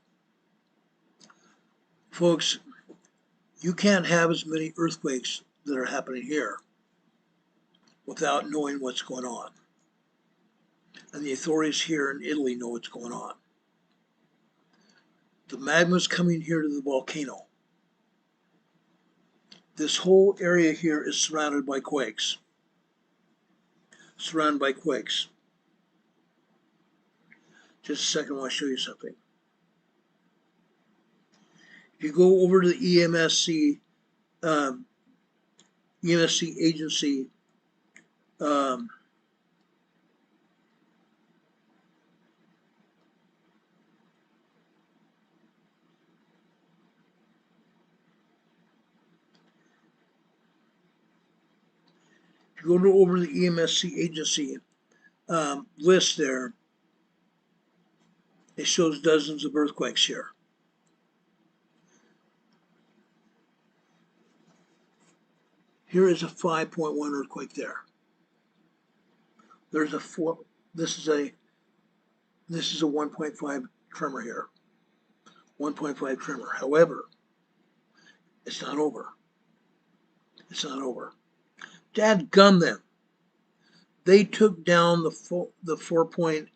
Folks, you can't have as many earthquakes that are happening here without knowing what's going on. And the authorities here in Italy know what's going on. The magma's coming here to the volcano. This whole area here is surrounded by quakes. Surrounded by quakes. Just a second, I want to show you something. If you go over to the EMSC, EMSC agency, if you go over the EMSC agency list there, it shows dozens of earthquakes here. Here is a 5.1 earthquake there. There's a 4. This is a 1.5 tremor here. 1.5 tremor. However, it's not over. It's not over. Dadgum them. They took down the 4.1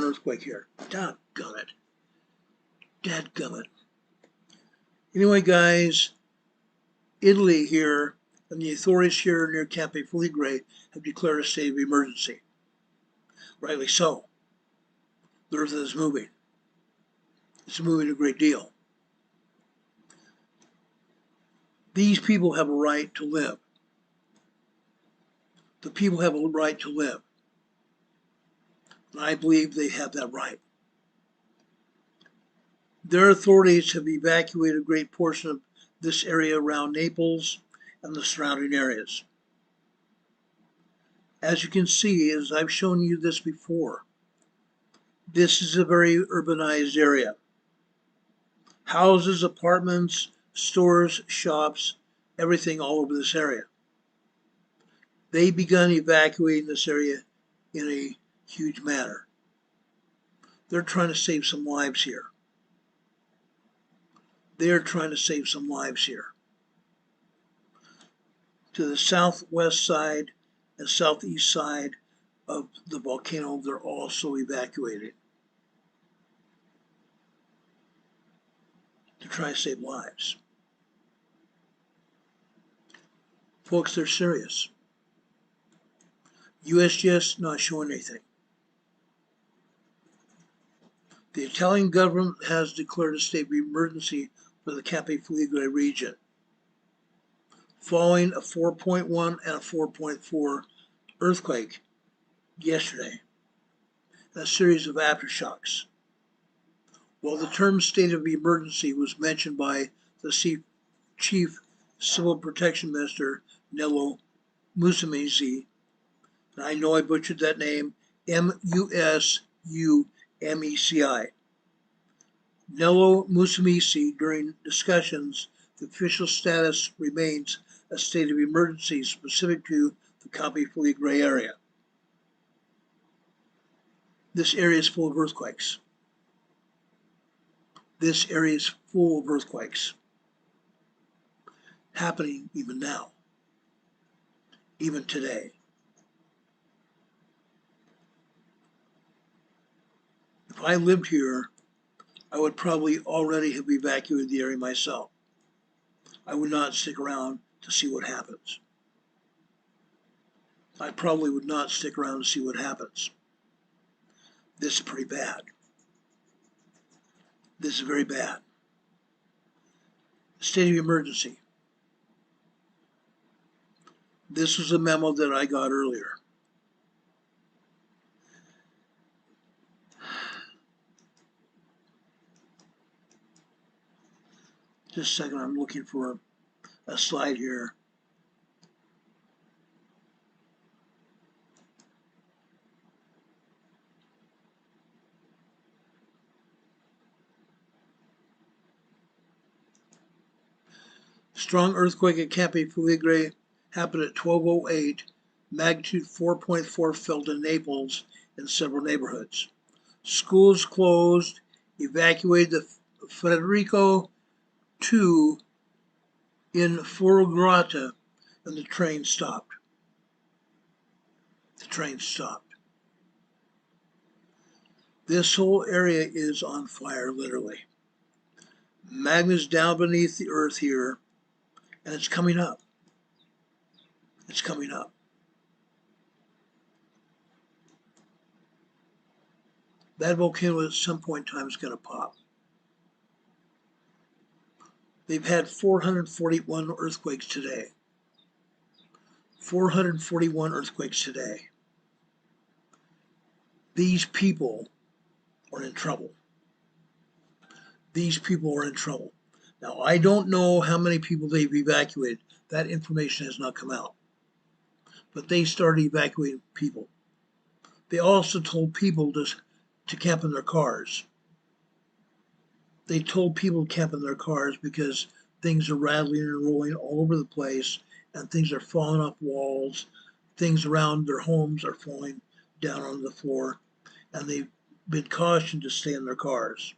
earthquake here. Dadgum it. Dadgum it. Anyway, guys, Italy here and the authorities here near Campi Fleigre have declared a state of emergency. Rightly so. The earth is moving. It's moving a great deal. These people have a right to live. The people have a right to live. And I believe they have that right. Their authorities have evacuated a great portion of this area around Naples and the surrounding areas. As you can see, as I've shown you this before, this is a very urbanized area. Houses, apartments, stores, shops, everything all over this area. They begun evacuating this area in a huge manner. They're trying to save some lives here. They're trying to save some lives here. To the southwest side and southeast side of the volcano, they're also evacuating to try to save lives. Folks, they're serious. USGS not showing anything. The Italian government has declared a state of emergency for the Campi Fleigre region, following a 4.1 and a 4.4 earthquake yesterday, and a series of aftershocks. While the term state of emergency was mentioned by the Chief Civil Protection Minister, Nello Musumeci, and I know I butchered that name, M-U-S-U-M-E-C-I. Nello Musumeci, during discussions, the official status remains a state of emergency specific to the Campi Fleigre area. This area is full of earthquakes. This area is full of earthquakes. Happening even now. Even today. If I lived here, I would probably already have evacuated the area myself. I would not stick around to see what happens. I probably would not stick around to see what happens. This is pretty bad. This is very bad. State of emergency. This was a memo that I got earlier. Just a second, I'm looking for a slide here. Strong earthquake at Campi Fleigre happened at 12:08. Magnitude 4.4 felt in Naples in several neighborhoods. Schools closed, evacuated the Federico II in Forograta and the train stopped. The train stopped. This whole area is on fire, literally. Magma's down beneath the earth here, and it's coming up. It's coming up. That volcano at some point in time is going to pop. They've had 441 earthquakes today. 441 earthquakes today. These people are in trouble. These people are in trouble. Now, I don't know how many people they've evacuated. That information has not come out. But they started evacuating people. They also told people to camp in their cars. They told people to camp in their cars because things are rattling and rolling all over the place, and things are falling off walls. Things around their homes are falling down on the floor, and they've been cautioned to stay in their cars.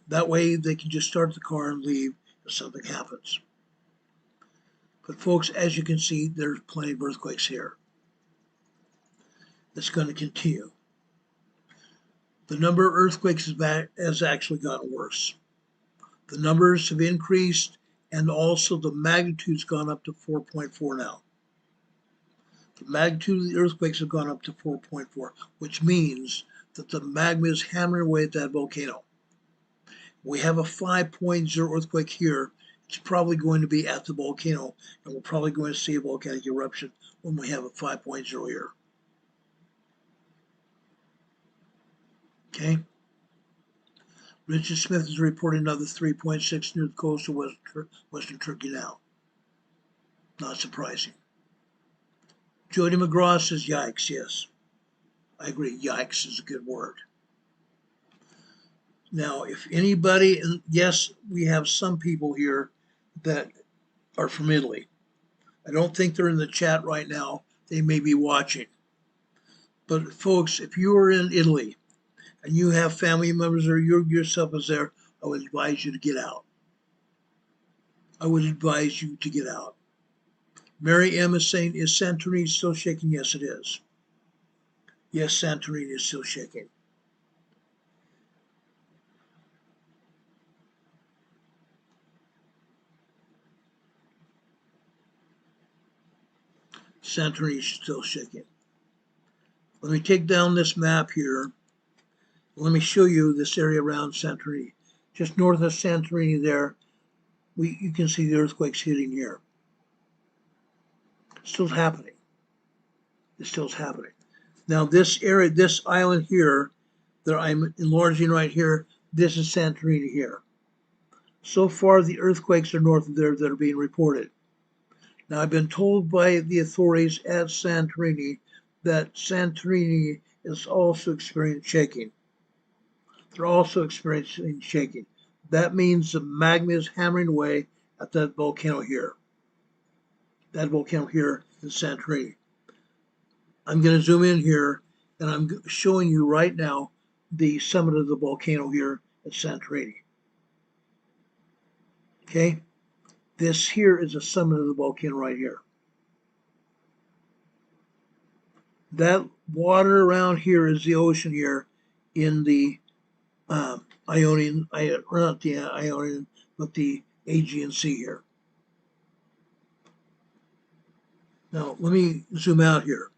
That way they can just start the car and leave if something happens. But folks, as you can see, there's plenty of earthquakes here. It's going to continue. The number of earthquakes has actually gotten worse. The numbers have increased, and also the magnitude's gone up to 4.4 now. The magnitude of the earthquakes have gone up to 4.4, which means that the magma is hammering away at that volcano. We have a 5.0 earthquake here. It's probably going to be at the volcano, and we're probably going to see a volcanic eruption when we have a 5.0 here. Okay. Richard Smith is reporting another 3.6 near the coast of Western Turkey now. Not surprising. Jody McGraw says, yikes, yes. I agree, yikes is a good word. Now, if anybody, and yes, we have some people here that are from Italy. I don't think they're in the chat right now. They may be watching. But folks, if you are in Italy and you have family members or you yourself is there, I would advise you to get out. I would advise you to get out. Mary M is saying, is Santorini still shaking? Yes, it is. Yes, Santorini is still shaking. Santorini is still shaking. Let me take down this map here. Let me show you this area around Santorini. Just north of Santorini there, you can see the earthquakes hitting here. It's still happening. It's still happening. Now this area, this island here that I'm enlarging right here, this is Santorini here. So far the earthquakes are north of there that are being reported. Now I've been told by the authorities at Santorini that Santorini is also experiencing shaking. They're also experiencing shaking. That means the magma is hammering away at that volcano here. That volcano here in Santorini. I'm going to zoom in here, and I'm showing you right now the summit of the volcano here at Santorini. Okay? This here is the summit of the volcano right here. That water around here is the ocean here in the Ionian, not the Ionian, but the Aegean Sea here. Now, let me zoom out here.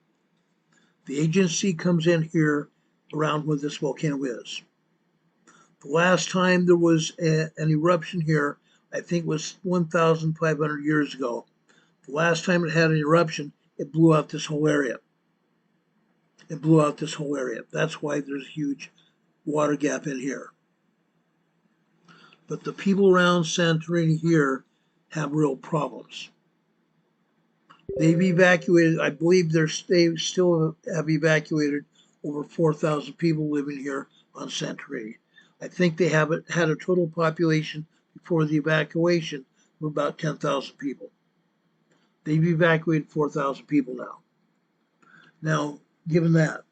The Aegean Sea comes in here around where this volcano is. The last time there was an eruption here, I think was 1,500 years ago. The last time it had an eruption, it blew out this whole area. It blew out this whole area. That's why there's a huge water gap in here. But the people around Santorini here have real problems. They've evacuated, I believe they still have evacuated over 4,000 people living here on Santorini. I think they had a total population before the evacuation of about 10,000 people. They've evacuated 4,000 people now. Now, given that,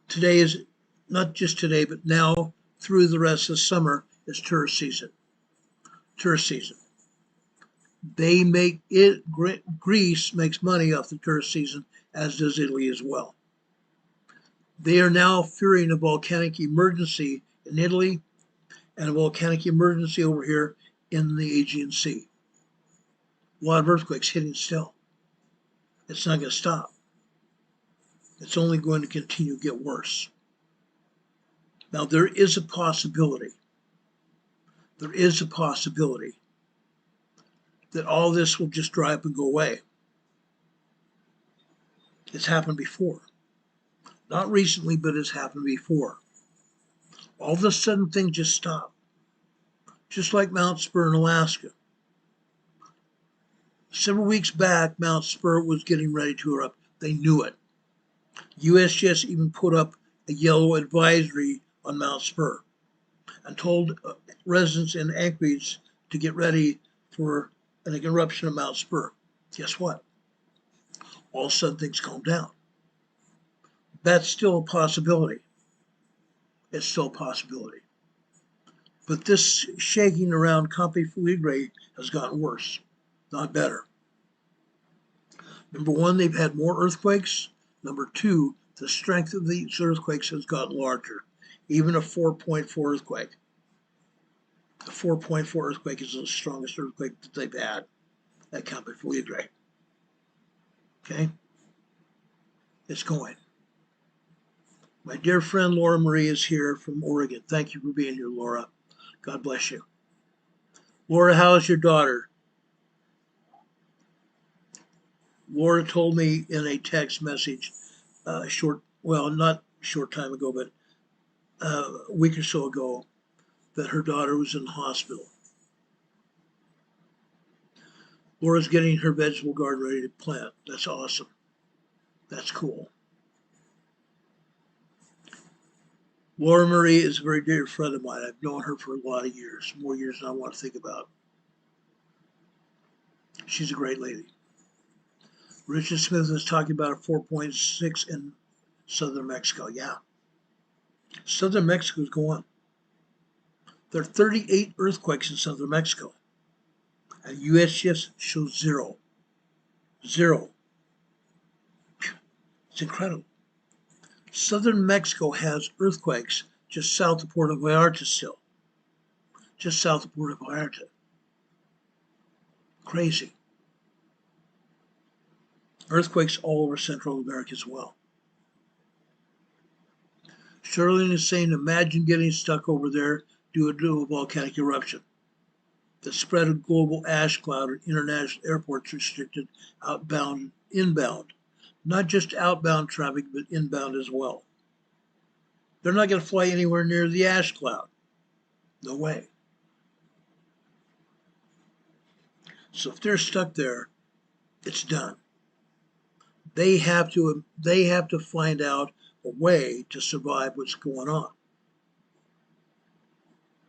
today is, not just today, but now through the rest of the summer is tourist season. Tourist season. They make it, Greece makes money off the tourist season, as does Italy as well. They are now fearing a volcanic emergency in Italy and a volcanic emergency over here in the Aegean Sea. A lot of earthquakes hitting still. It's not going to stop. It's only going to continue to get worse. Now, there is a possibility that all this will just dry up and go away. It's happened before. Not recently, but it's happened before. All of a sudden, things just stop. Just like Mount Spur in Alaska. Several weeks back, Mount Spur was getting ready to erupt. They knew it. USGS even put up a yellow advisory on Mount Spur and told residents in Anchorage to get ready for an eruption of Mount Spur. Guess what? All of a sudden, things calmed down. That's still a possibility. It's still a possibility. But this shaking around Campi Fleigre has gotten worse, not better. Number one, they've had more earthquakes. Number two, the strength of these earthquakes has gotten larger, even a 4.4 earthquake. The 4.4 earthquake is the strongest earthquake that they've had at Campi Fleigre. Okay? It's going. My dear friend Laura Marie is here from Oregon. Thank you for being here, Laura. God bless you. Laura, how's your daughter? Laura told me in a text message not short time ago, but a week or so ago, that her daughter was in the hospital. Laura's getting her vegetable garden ready to plant. That's awesome. That's cool. Laura Marie is a very dear friend of mine. I've known her for a lot of years, more years than I want to think about. She's a great lady. Richard Smith was talking about a 4.6 in southern Mexico. Yeah. Southern Mexico is going. There are 38 earthquakes in southern Mexico. And USGS shows zero. Zero. It's incredible. Southern Mexico has earthquakes just south of Puerto Vallarta still. Just south of Puerto Vallarta. Crazy. Earthquakes all over Central America as well. Charlene is saying, imagine getting stuck over there due to a volcanic eruption. The spread of global ash cloud at international airports restricted outbound, inbound. Not just outbound traffic, but inbound as well. They're not going to fly anywhere near the ash cloud. No way. So if they're stuck there, it's done. They have to find out a way to survive what's going on.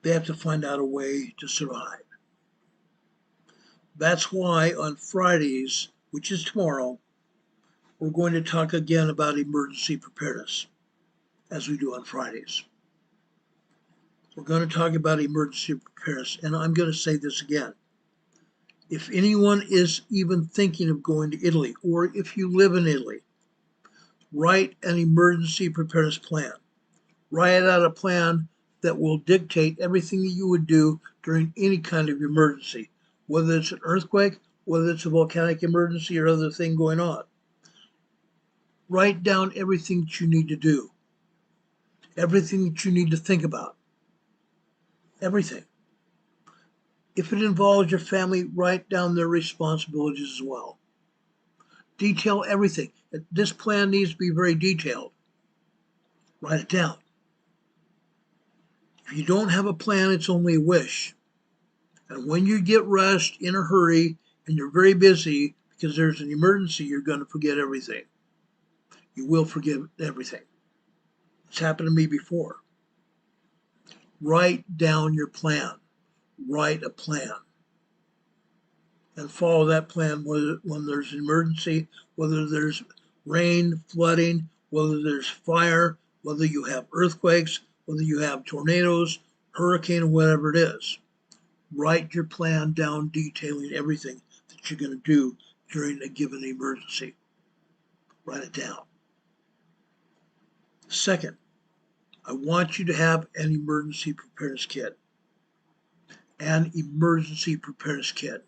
They have to find out a way to survive. That's why on Fridays, which is tomorrow, we're going to talk again about emergency preparedness, as we do on Fridays. We're going to talk about emergency preparedness, and I'm going to say this again. If anyone is even thinking of going to Italy, or if you live in Italy, write an emergency preparedness plan. Write out a plan that will dictate everything that you would do during any kind of emergency, whether it's an earthquake, whether it's a volcanic emergency or other thing going on. Write down everything that you need to do, everything that you need to think about, everything. If it involves your family, write down their responsibilities as well. Detail everything. This plan needs to be very detailed. Write it down. If you don't have a plan, it's only a wish. And when you get rushed in a hurry and you're very busy because there's an emergency, you're going to forget everything. You will forget everything. It's happened to me before. Write down your plan. Write a plan. And follow that plan when there's an emergency, whether there's rain, flooding, whether there's fire, whether you have earthquakes, whether you have tornadoes, hurricane, or whatever it is. Write your plan down detailing everything that you're going to do during a given emergency. Write it down. Second, I want you to have an emergency preparedness kit. An emergency preparedness kit.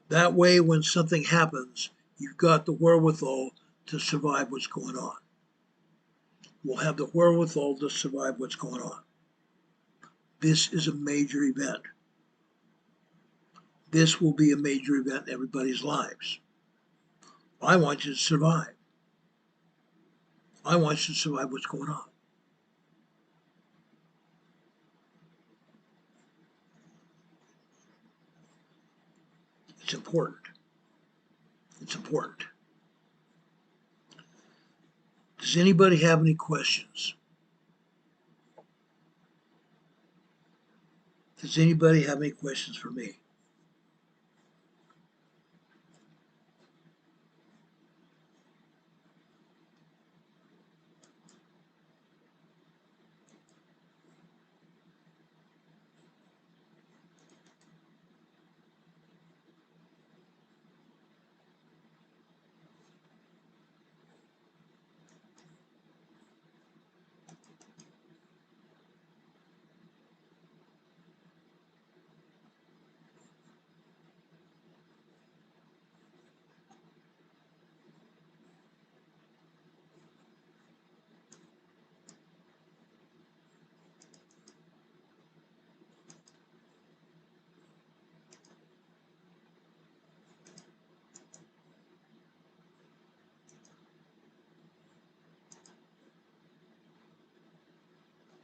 That way, when something happens, you've got the wherewithal to survive what's going on. We'll have the wherewithal to survive what's going on. This is a major event. This will be a major event in everybody's lives. I want you to survive. I want you to survive what's going on. It's important. It's important. Does anybody have any questions? Does anybody have any questions for me?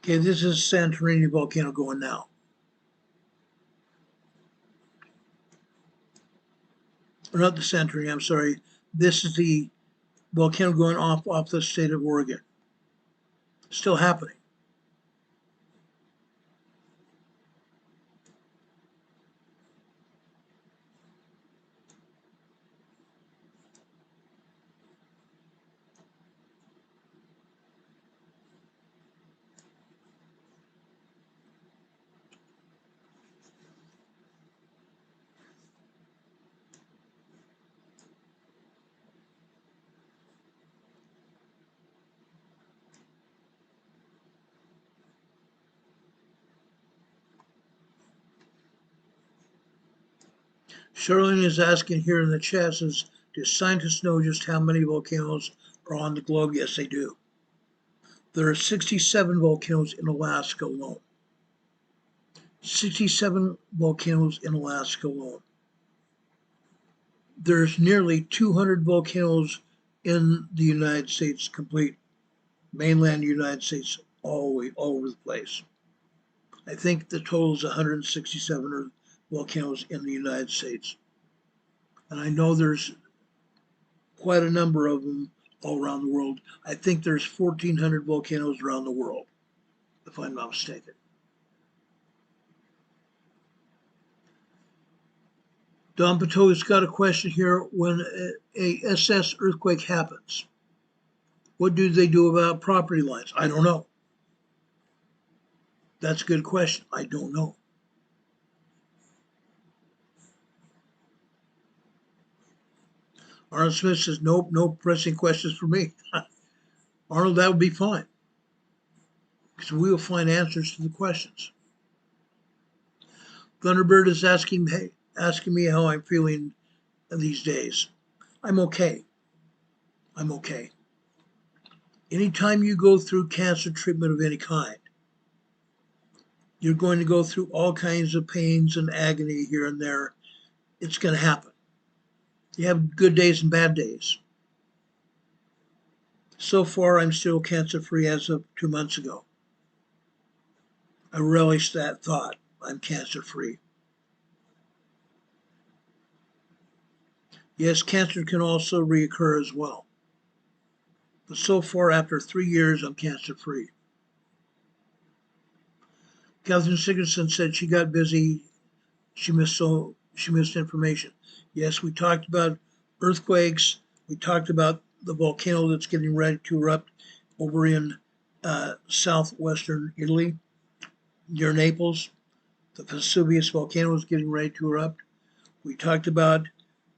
Okay, this is Santorini volcano going now. Or not the Santorini, I'm sorry. This is the volcano going off the state of Oregon. Still happening. Charlene is asking here in the chat, says, do scientists know just how many volcanoes are on the globe? Yes, they do. There are 67 volcanoes in Alaska alone. 67 volcanoes in Alaska alone. There's nearly 200 volcanoes in the United States, complete mainland United States, all over the place. I think the total is 167 volcanoes in the United States. And I know there's quite a number of them all around the world. I think there's 1,400 volcanoes around the world, if I'm not mistaken. Don Pato's got a question here. When a SS earthquake happens, what do they do about property lines? I don't know. That's a good question. I don't know. Arnold Smith says, nope, no pressing questions for me. Arnold, that would be fine, because we will find answers to the questions. Thunderbird is asking me how I'm feeling these days. I'm okay. I'm okay. Anytime you go through cancer treatment of any kind, you're going to go through all kinds of pains and agony here and there. It's going to happen. You have good days and bad days. So far, I'm still cancer-free as of 2 months ago. I relish that thought. I'm cancer-free. Yes, cancer can also reoccur as well. But so far, after 3 years, I'm cancer-free. Catherine Sigurdsson said she got busy. She missed information. Yes, we talked about earthquakes. We talked about the volcano that's getting ready to erupt over in southwestern Italy, near Naples. The Vesuvius volcano is getting ready to erupt. We talked about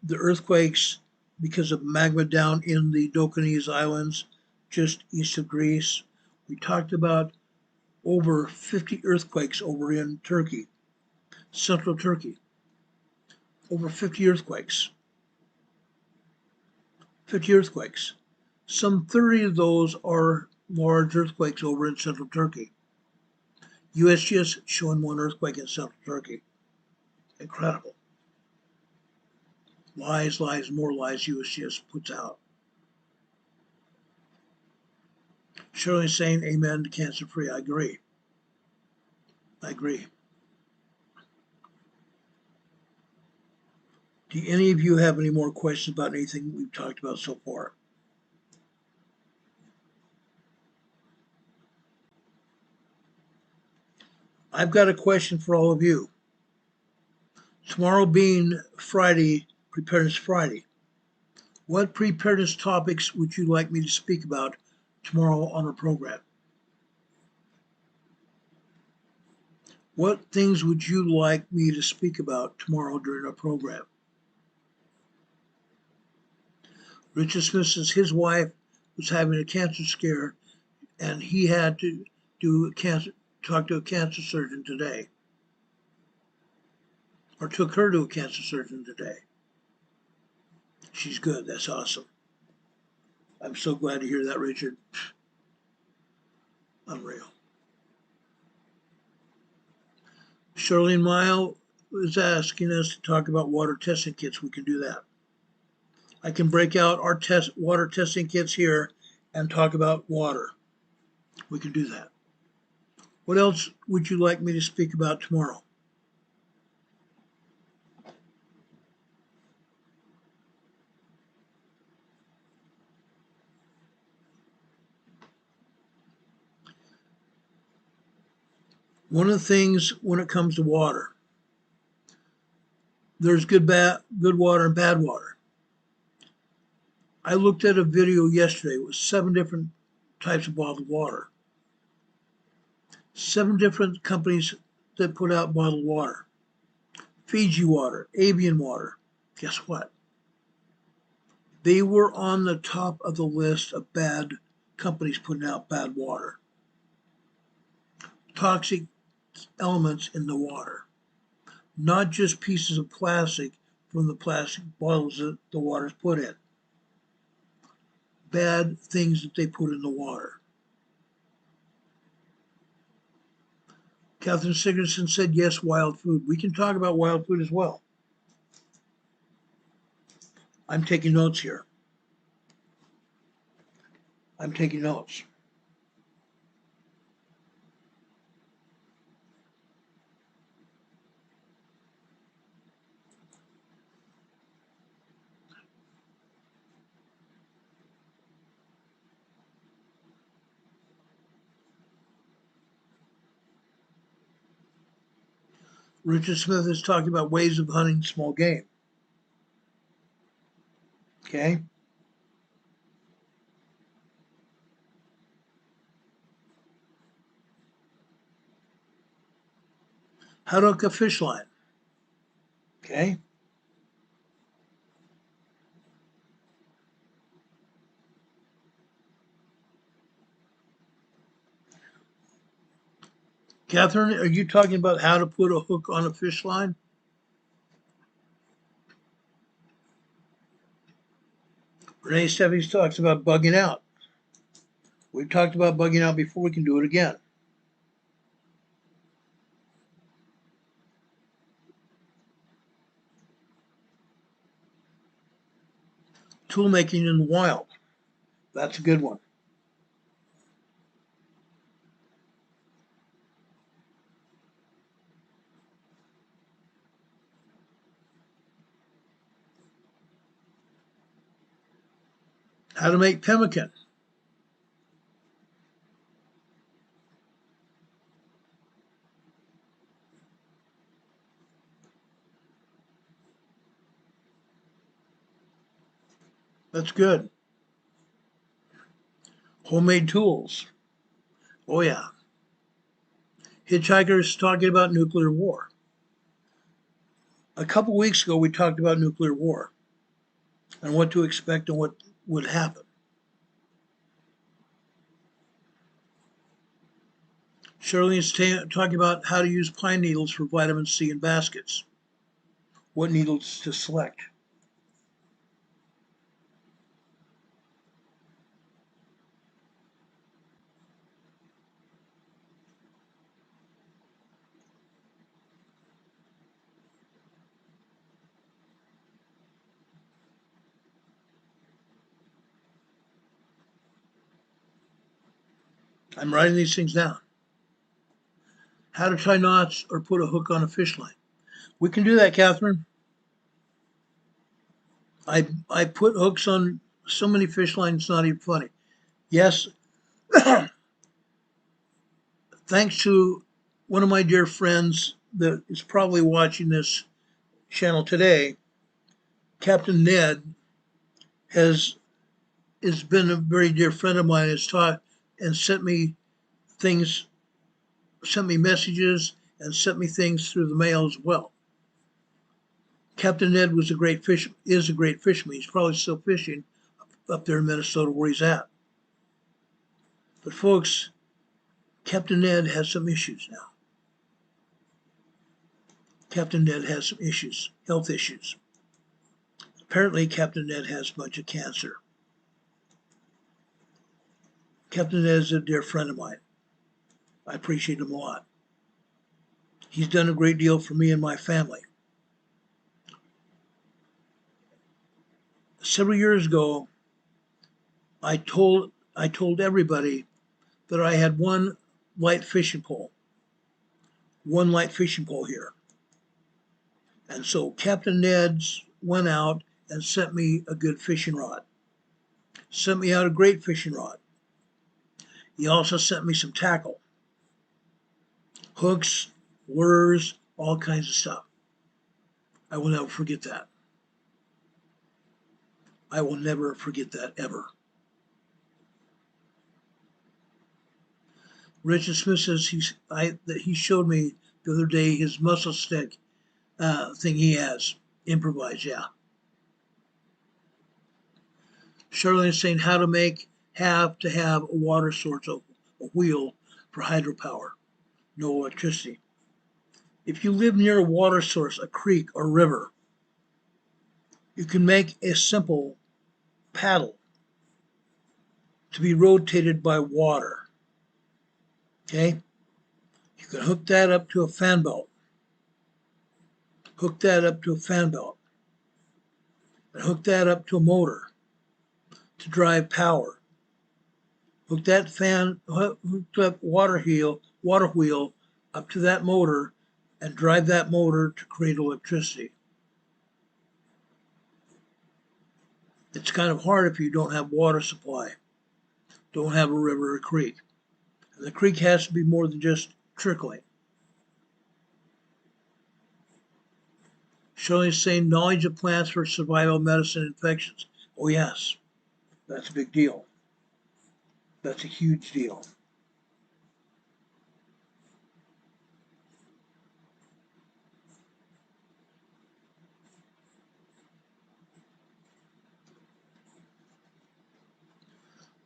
the earthquakes because of magma down in the Dokanese Islands, just east of Greece. We talked about over 50 earthquakes over in Turkey, central Turkey. Over 50 earthquakes. 50 earthquakes. Some 30 of those are large earthquakes over in central Turkey. USGS showing one earthquake in central Turkey. Incredible. Lies, lies, more lies USGS puts out. Shirley's saying amen to cancer free. I agree. I agree. Do any of you have any more questions about anything we've talked about so far? I've got a question for all of you. Tomorrow being Friday, Preparedness Friday, what preparedness topics would you like me to speak about tomorrow on our program? What things would you like me to speak about tomorrow during our program? Richard Smith says his wife was having a cancer scare and he had to talk to a cancer surgeon today, or took her to a cancer surgeon today. She's good. That's awesome. I'm so glad to hear that, Richard. Unreal. Charlene Mile is asking us to talk about water testing kits. We can do that. I can break out our water testing kits here and talk about water. We can do that. What else would you like me to speak about tomorrow? One of the things when it comes to water, there's good water and bad water. I looked at a video yesterday with 7 different types of bottled water. 7 different companies that put out bottled water. Fiji water, Avian water. Guess what? They were on the top of the list of bad companies putting out bad water. Toxic elements in the water. Not just pieces of plastic from the plastic bottles that the water is put in. Bad things that they put in the water. Catherine Sigurdsson said, yes, wild food. We can talk about wild food as well. I'm taking notes here. I'm taking notes. Richard Smith is talking about ways of hunting small game. Okay. How to hook a fish line. Okay. Catherine, are you talking about how to put a hook on a fish line? Renee Steffies talks about bugging out. We've talked about bugging out before. We can do it again. Tool making in the wild. That's a good one. How to make pemmican. That's good. Homemade tools. Oh yeah. Hitchhikers talking about nuclear war. A couple weeks ago, we talked about nuclear war and what to expect and what would happen. Shirley is talking about how to use pine needles for vitamin C in baskets, what needles to select. I'm writing these things down. How to tie knots or put a hook on a fish line. We can do that, Catherine. I put hooks on so many fish lines, it's not even funny. Yes, thanks to one of my dear friends that is probably watching this channel today, Captain Ned has been a very dear friend of mine, has taught and sent me things, sent me messages and sent me things through the mail as well. Captain Ned is a great fisherman. He's probably still fishing up there in Minnesota where he's at. But folks, Captain Ned has some issues now. Captain Ned has some issues, health issues. Apparently, Captain Ned has a bunch of cancer. Captain Ned is a dear friend of mine. I appreciate him a lot. He's done a great deal for me and my family. Several years ago, I told everybody that I had one light fishing pole here. And so Captain Ned's went out and sent me a good fishing rod. Sent me out a great fishing rod. He also sent me some tackle, hooks, lures, all kinds of stuff. I will never forget that. I will never forget that ever. Richard Smith says that he showed me the other day his muscle stick thing he has, improvised, yeah. Charlene is saying how to have a water source, a wheel for hydropower, no electricity. If you live near a water source, a creek or river, you can make a simple paddle to be rotated by water. Okay? You can hook that up to a fan belt. Hook that up to a fan belt. And hook that up to a motor to drive power. Hook that hooked up water wheel up to that motor and drive that motor to create electricity. It's kind of hard if you don't have water supply, don't have a river or creek. And the creek has to be more than just trickling. Shirley's saying knowledge of plants for survival, medicine, infections. Oh yes, that's a big deal. That's a huge deal.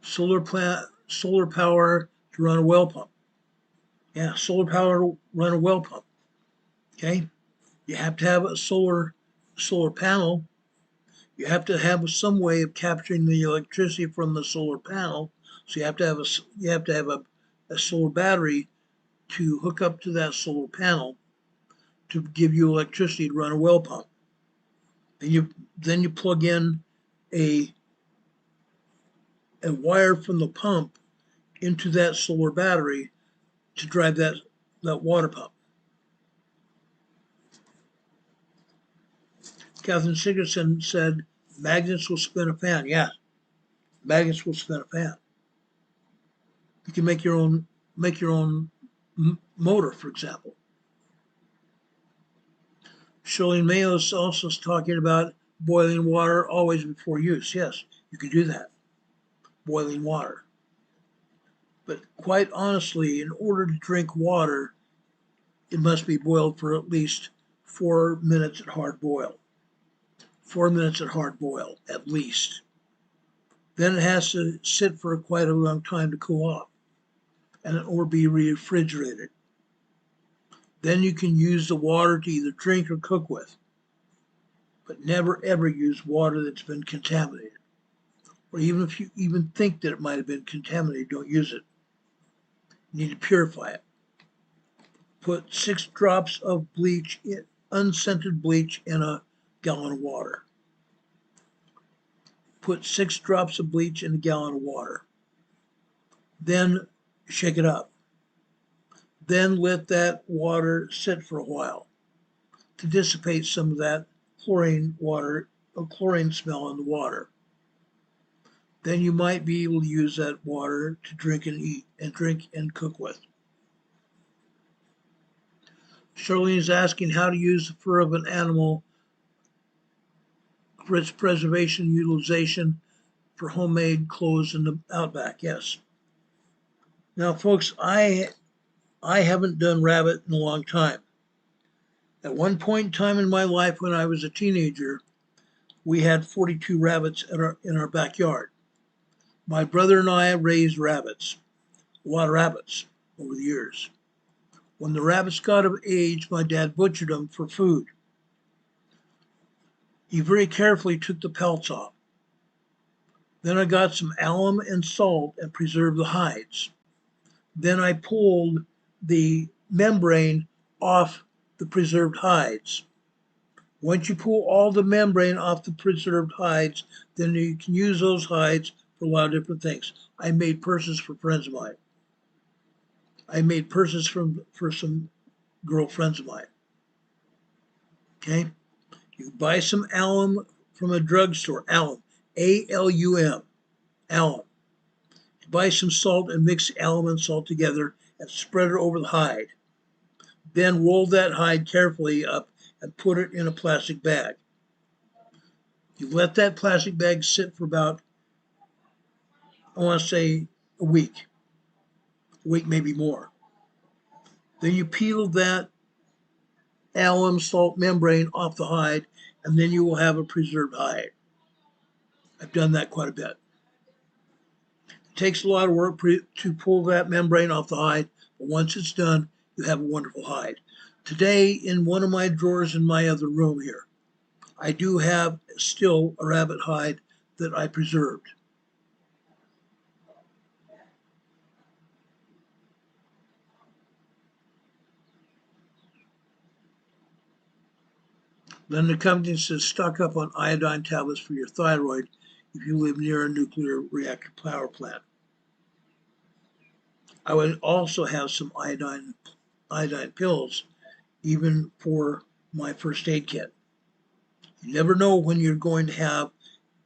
Solar power to run a well pump. Yeah, solar power to run a well pump. Okay, you have to have a solar panel. You have to have some way of capturing the electricity from the solar panel. So you have to have a solar battery to hook up to that solar panel to give you electricity to run a well pump. And then you plug in a wire from the pump into that solar battery to drive that water pump. Catherine Sigurdsson said, magnets will spin a fan. Yeah, magnets will spin a fan. You can make your own motor, for example. Shirley Mayo is also talking about boiling water always before use. Yes, you can do that. Boiling water. But quite honestly, in order to drink water, it must be boiled for at least 4 minutes at hard boil. 4 minutes at hard boil, at least. Then it has to sit for quite a long time to cool off, or be refrigerated. Then you can use the water to either drink or cook with, but never ever use water that's been contaminated. Or even if you even think that it might have been contaminated, don't use it. You need to purify it. Put 6 drops of bleach, unscented bleach, in a gallon of water. Put 6 drops of bleach in a gallon of water. Then shake it up. Then let that water sit for a while to dissipate some of that chlorine smell in the water. Then you might be able to use that water to drink and cook with. Charlene is asking how to use the fur of an animal for its preservation and utilization for homemade clothes in the outback. Yes. Now, folks, I haven't done rabbit in a long time. At one point in time in my life when I was a teenager, we had 42 rabbits in our backyard. My brother and I raised rabbits, a lot of rabbits over the years. When the rabbits got of age, my dad butchered them for food. He very carefully took the pelts off. Then I got some alum and salt and preserved the hides. Then I pulled the membrane off the preserved hides. Once you pull all the membrane off the preserved hides, then you can use those hides for a lot of different things. I made purses for friends of mine. I made purses for some girlfriends of mine. Okay? You buy some alum from a drugstore, alum, A-L-U-M, alum. You buy some salt and mix alum and salt together and spread it over the hide. Then roll that hide carefully up and put it in a plastic bag. You let that plastic bag sit for about, I want to say, a week, maybe more. Then you peel that alum salt membrane off the hide, and then you will have a preserved hide. I've done that quite a bit. It takes a lot of work to pull that membrane off the hide, but once it's done, you have a wonderful hide. Today, in one of my drawers in my other room here, I do have still a rabbit hide that I preserved. Then the company says stock up on iodine tablets for your thyroid if you live near a nuclear reactor power plant. I would also have some iodine pills, even for my first aid kit. You never know when you're going to have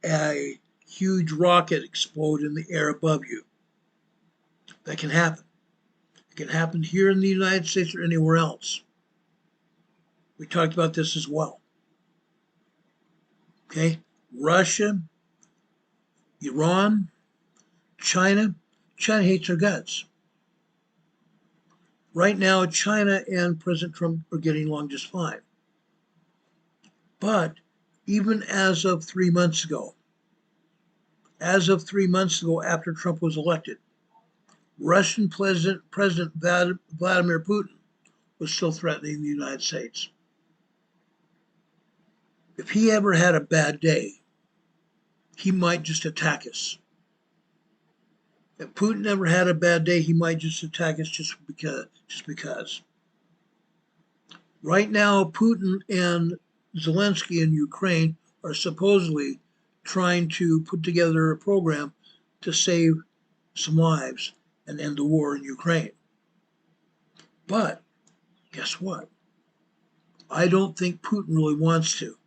a huge rocket explode in the air above you. That can happen. It can happen here in the United States or anywhere else. We talked about this as well. Okay, Russia, Iran, China. China hates our guts. Right now, China and President Trump are getting along just fine. But even as of 3 months ago, after Trump was elected, Russian President Vladimir Putin was still threatening the United States. If he ever had a bad day, he might just attack us. If Putin ever had a bad day, he might just attack us just because. Right now, Putin and Zelensky in Ukraine are supposedly trying to put together a program to save some lives and end the war in Ukraine. But guess what? I don't think Putin really wants to,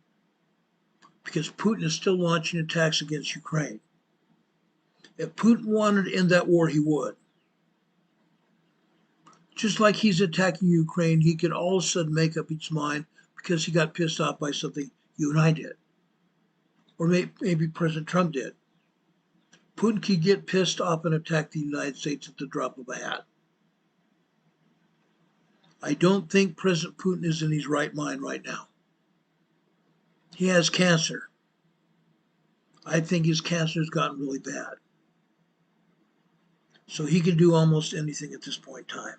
because Putin is still launching attacks against Ukraine. If Putin wanted to end that war, he would. Just like he's attacking Ukraine, he could all of a sudden make up his mind because he got pissed off by something you and I did. Or maybe President Trump did. Putin could get pissed off and attack the United States at the drop of a hat. I don't think President Putin is in his right mind right now. He has cancer. I think his cancer has gotten really bad. So he can do almost anything at this point in time.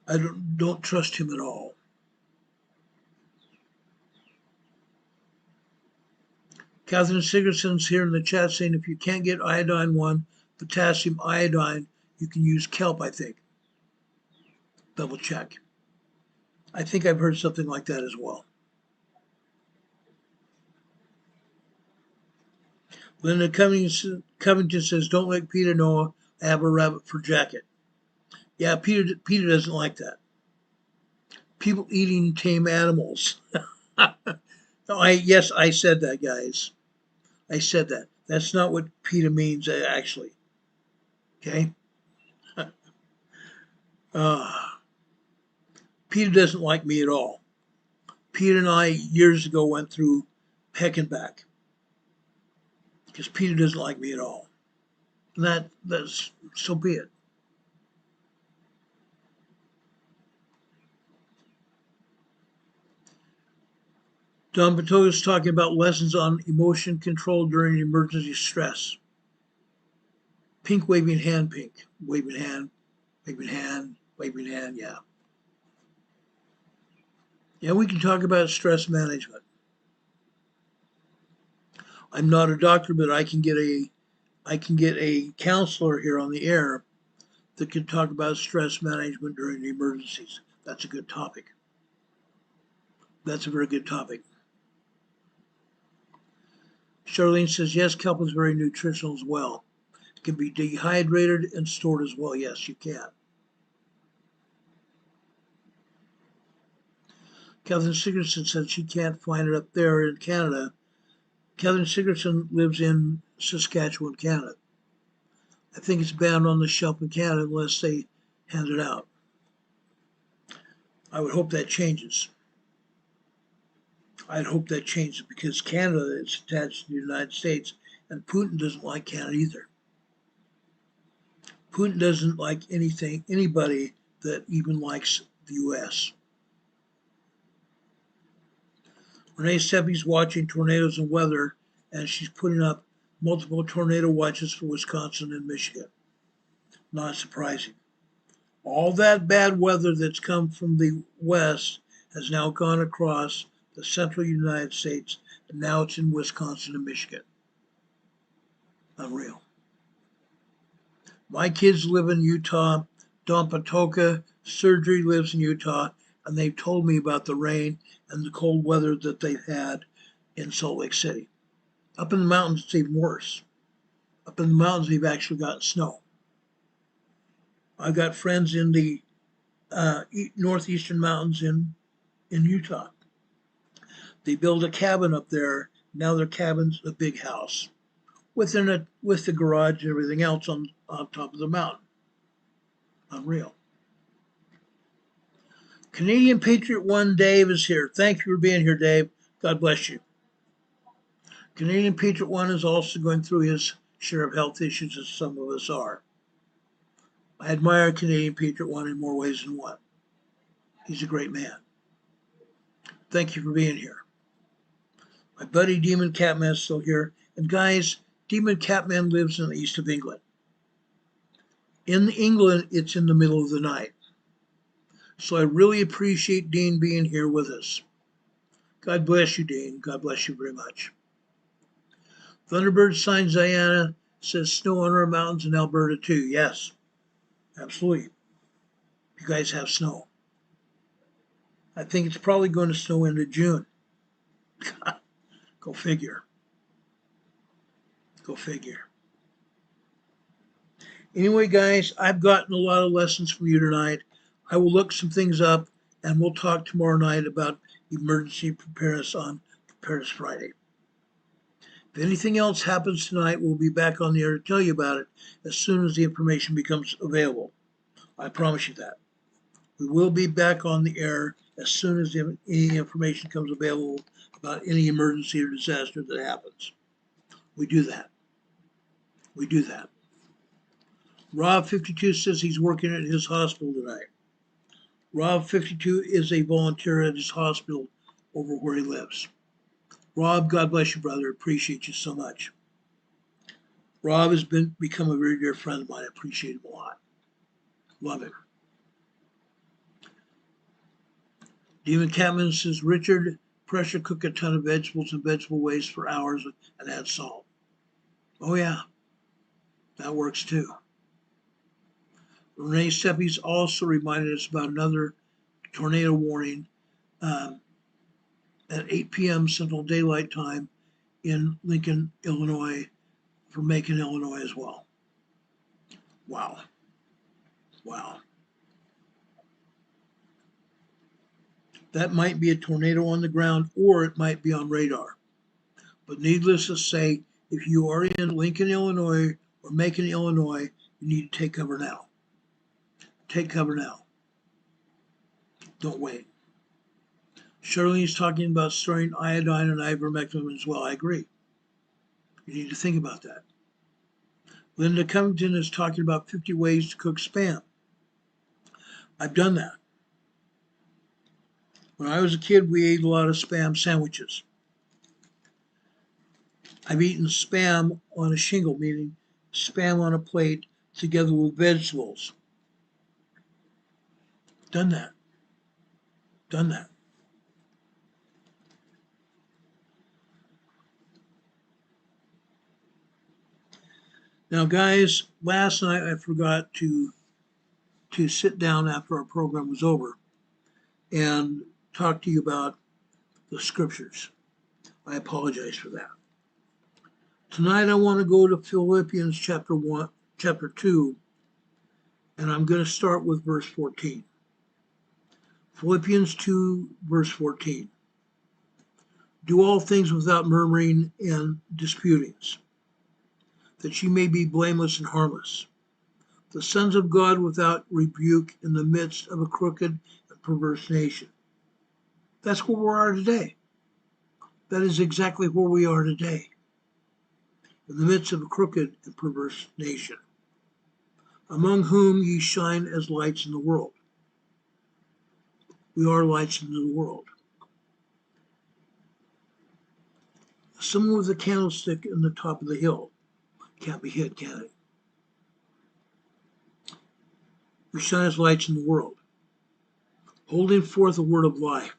I don't trust him at all. Catherine Sigurdsson's here in the chat saying if you can't get iodine 1, potassium iodine, you can use kelp, I think. Double check. I think I've heard something like that as well. Linda Covington says, don't let Peter know I have a rabbit for jacket. Yeah, Peter doesn't like that. People eating tame animals. Yes, I said that, guys. I said that. That's not what Peter means, actually. Okay? Peter doesn't like me at all. Peter and I, years ago, went through heck and back. Because Peter doesn't like me at all. And that's so be it. Don Patoga is talking about lessons on emotion control during emergency stress. Pink waving hand, pink. Waving hand, waving hand, waving hand, yeah. Yeah, we can talk about stress management. I'm not a doctor, but I can get a counselor here on the air that can talk about stress management during emergencies. That's a good topic. That's a very good topic. Charlene says, yes, kelp is very nutritional as well. It can be dehydrated and stored as well. Yes, you can. Catherine Sigurdsson said she can't find it up there in Canada. Catherine Sigurdsson lives in Saskatchewan, Canada. I think it's banned on the shelf in Canada unless they hand it out. I would hope that changes. I'd hope that changes because Canada is attached to the United States, and Putin doesn't like Canada either. Putin doesn't like anybody that even likes the U.S. Renee Seppi's watching tornadoes and weather, and she's putting up multiple tornado watches for Wisconsin and Michigan. Not surprising. All that bad weather that's come from the west has now gone across the central United States, and now it's in Wisconsin and Michigan. Unreal. My kids live in Utah. Don Patoka Surgery lives in Utah, and they've told me about the rain and the cold weather that they've had in Salt Lake City. Up in the mountains, it's even worse. Up in the mountains, they've actually got snow. I've got friends in the northeastern mountains in Utah. They build a cabin up there. Now their cabin's a big house with the garage and everything else on top of the mountain. Unreal. Canadian Patriot 1 Dave is here. Thank you for being here, Dave. God bless you. Canadian Patriot 1 is also going through his share of health issues, as some of us are. I admire Canadian Patriot 1 in more ways than one. He's a great man. Thank you for being here. My buddy Demon Catman is still here. And guys, Demon Catman lives in the east of England. In England, it's in the middle of the night. So I really appreciate Dean being here with us. God bless you, Dean. God bless you very much. Thunderbird Signs Diana says snow on our mountains in Alberta too. Yes, absolutely. You guys have snow. I think it's probably going to snow into June. Go figure. Go figure. Anyway, guys, I've gotten a lot of lessons from you tonight. I will look some things up, and we'll talk tomorrow night about emergency preparedness on Preparedness Friday. If anything else happens tonight, we'll be back on the air to tell you about it as soon as the information becomes available. I promise you that. We will be back on the air as soon as any information comes available about any emergency or disaster that happens. We do that. We do that. Rob52 says he's working at his hospital tonight. Rob 52 is a volunteer at his hospital over where he lives. Rob, God bless you, brother. Appreciate you so much. Rob has become a very dear friend of mine. I appreciate him a lot. Love him. Demon Catman says, Richard, pressure cook a ton of vegetables and vegetable waste for hours and add salt. Oh, yeah. That works too. Renee Seppi's also reminded us about another tornado warning at 8 p.m. Central Daylight Time in Lincoln, Illinois, for Macon, Illinois as well. Wow. Wow. That might be a tornado on the ground, or it might be on radar. But needless to say, if you are in Lincoln, Illinois, or Macon, Illinois, you need to take cover now. Take cover now. Don't wait. Shirley's talking about storing iodine and ivermectin as well. I agree. You need to think about that. Linda Covington is talking about 50 ways to cook Spam. I've done that. When I was a kid, we ate a lot of Spam sandwiches. I've eaten Spam on a shingle, meaning Spam on a plate together with vegetables. Done that. Done that. Now, guys, last night I forgot to sit down after our program was over and talk to you about the scriptures. I apologize for that. Tonight I want to go to Philippians chapter 2, and I'm going to start with verse 14. Philippians 2, verse 14. Do all things without murmuring and disputings, that ye may be blameless and harmless, the sons of God without rebuke in the midst of a crooked and perverse nation. That's where we are today. That is exactly where we are today, in the midst of a crooked and perverse nation, among whom ye shine as lights in the world. We are lights in the world. Someone with a candlestick in the top of the hill can't be hid, can it? We shine as lights in the world, holding forth the word of life,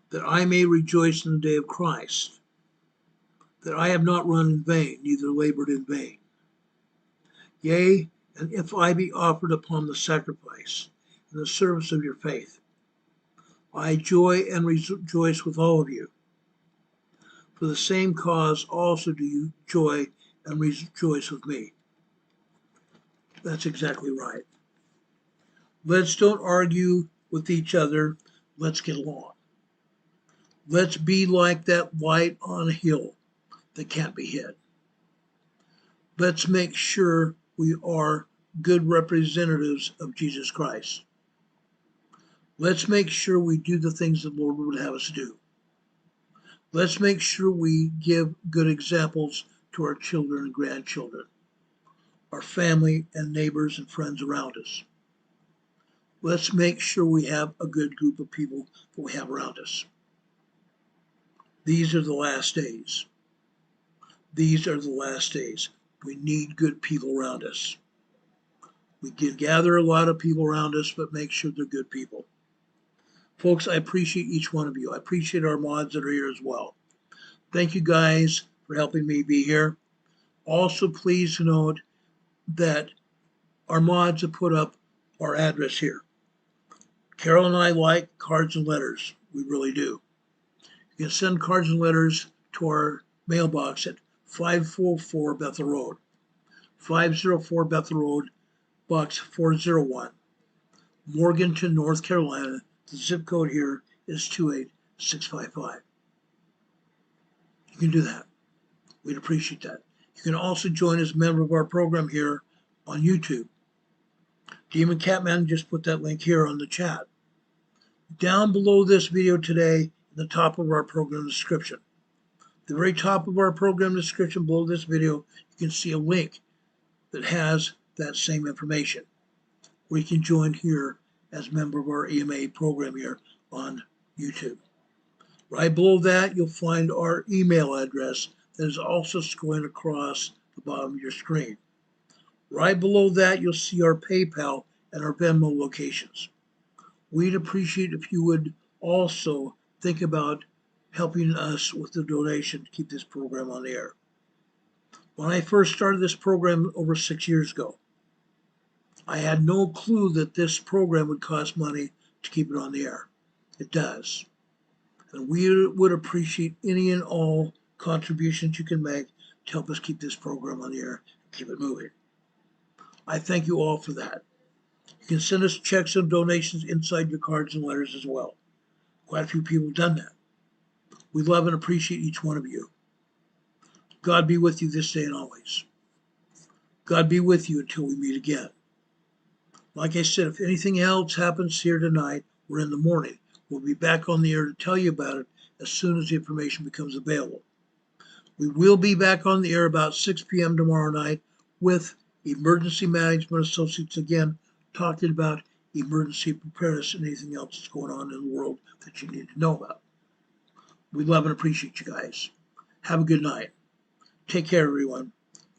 that I may rejoice in the day of Christ, that I have not run in vain, neither labored in vain. Yea, and if I be offered upon the sacrifice and the service of your faith, I joy and rejoice with all of you. For the same cause also do you joy and rejoice with me. That's exactly right. Let's don't argue with each other. Let's get along. Let's be like that light on a hill that can't be hid. Let's make sure we are good representatives of Jesus Christ. Let's make sure we do the things the Lord would have us do. Let's make sure we give good examples to our children and grandchildren, our family and neighbors and friends around us. Let's make sure we have a good group of people that we have around us. These are the last days. These are the last days. We need good people around us. We can gather a lot of people around us, but make sure they're good people. Folks, I appreciate each one of you. I appreciate our mods that are here as well. Thank you guys for helping me be here. Also, please note that our mods have put up our address here. Carol and I like cards and letters. We really do. You can send cards and letters to our mailbox at 544 Bethel Road, 504 Bethel Road, Box 401, Morganton, North Carolina. The zip code here is 28655. You can do that. We'd appreciate that. You can also join as a member of our program here on YouTube. Demon Catman just put that link here on the chat. Down below this video today, in the top of our program description, the very top of our program description below this video, you can see a link that has that same information, where you can join here as a member of our EMA program here on YouTube. Right below that, you'll find our email address that is also scrolling across the bottom of your screen. Right below that, you'll see our PayPal and our Venmo locations. We'd appreciate if you would also think about helping us with the donation to keep this program on the air. When I first started this program over 6 years ago, I had no clue that this program would cost money to keep it on the air. It does. And we would appreciate any and all contributions you can make to help us keep this program on the air and keep it moving. I thank you all for that. You can send us checks and donations inside your cards and letters as well. Quite a few people have done that. We love and appreciate each one of you. God be with you this day and always. God be with you until we meet again. Like I said, if anything else happens here tonight or in the morning, we'll be back on the air to tell you about it as soon as the information becomes available. We will be back on the air about 6 p.m. tomorrow night with Emergency Management Associates again, talking about emergency preparedness and anything else that's going on in the world that you need to know about. We love and appreciate you guys. Have a good night. Take care, everyone.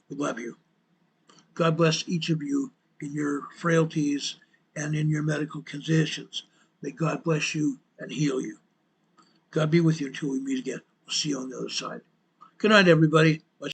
We love you. God bless each of you in your frailties and in your medical conditions. May God bless you and heal you. God be with you until we meet again. We'll see you on the other side. Good night, everybody.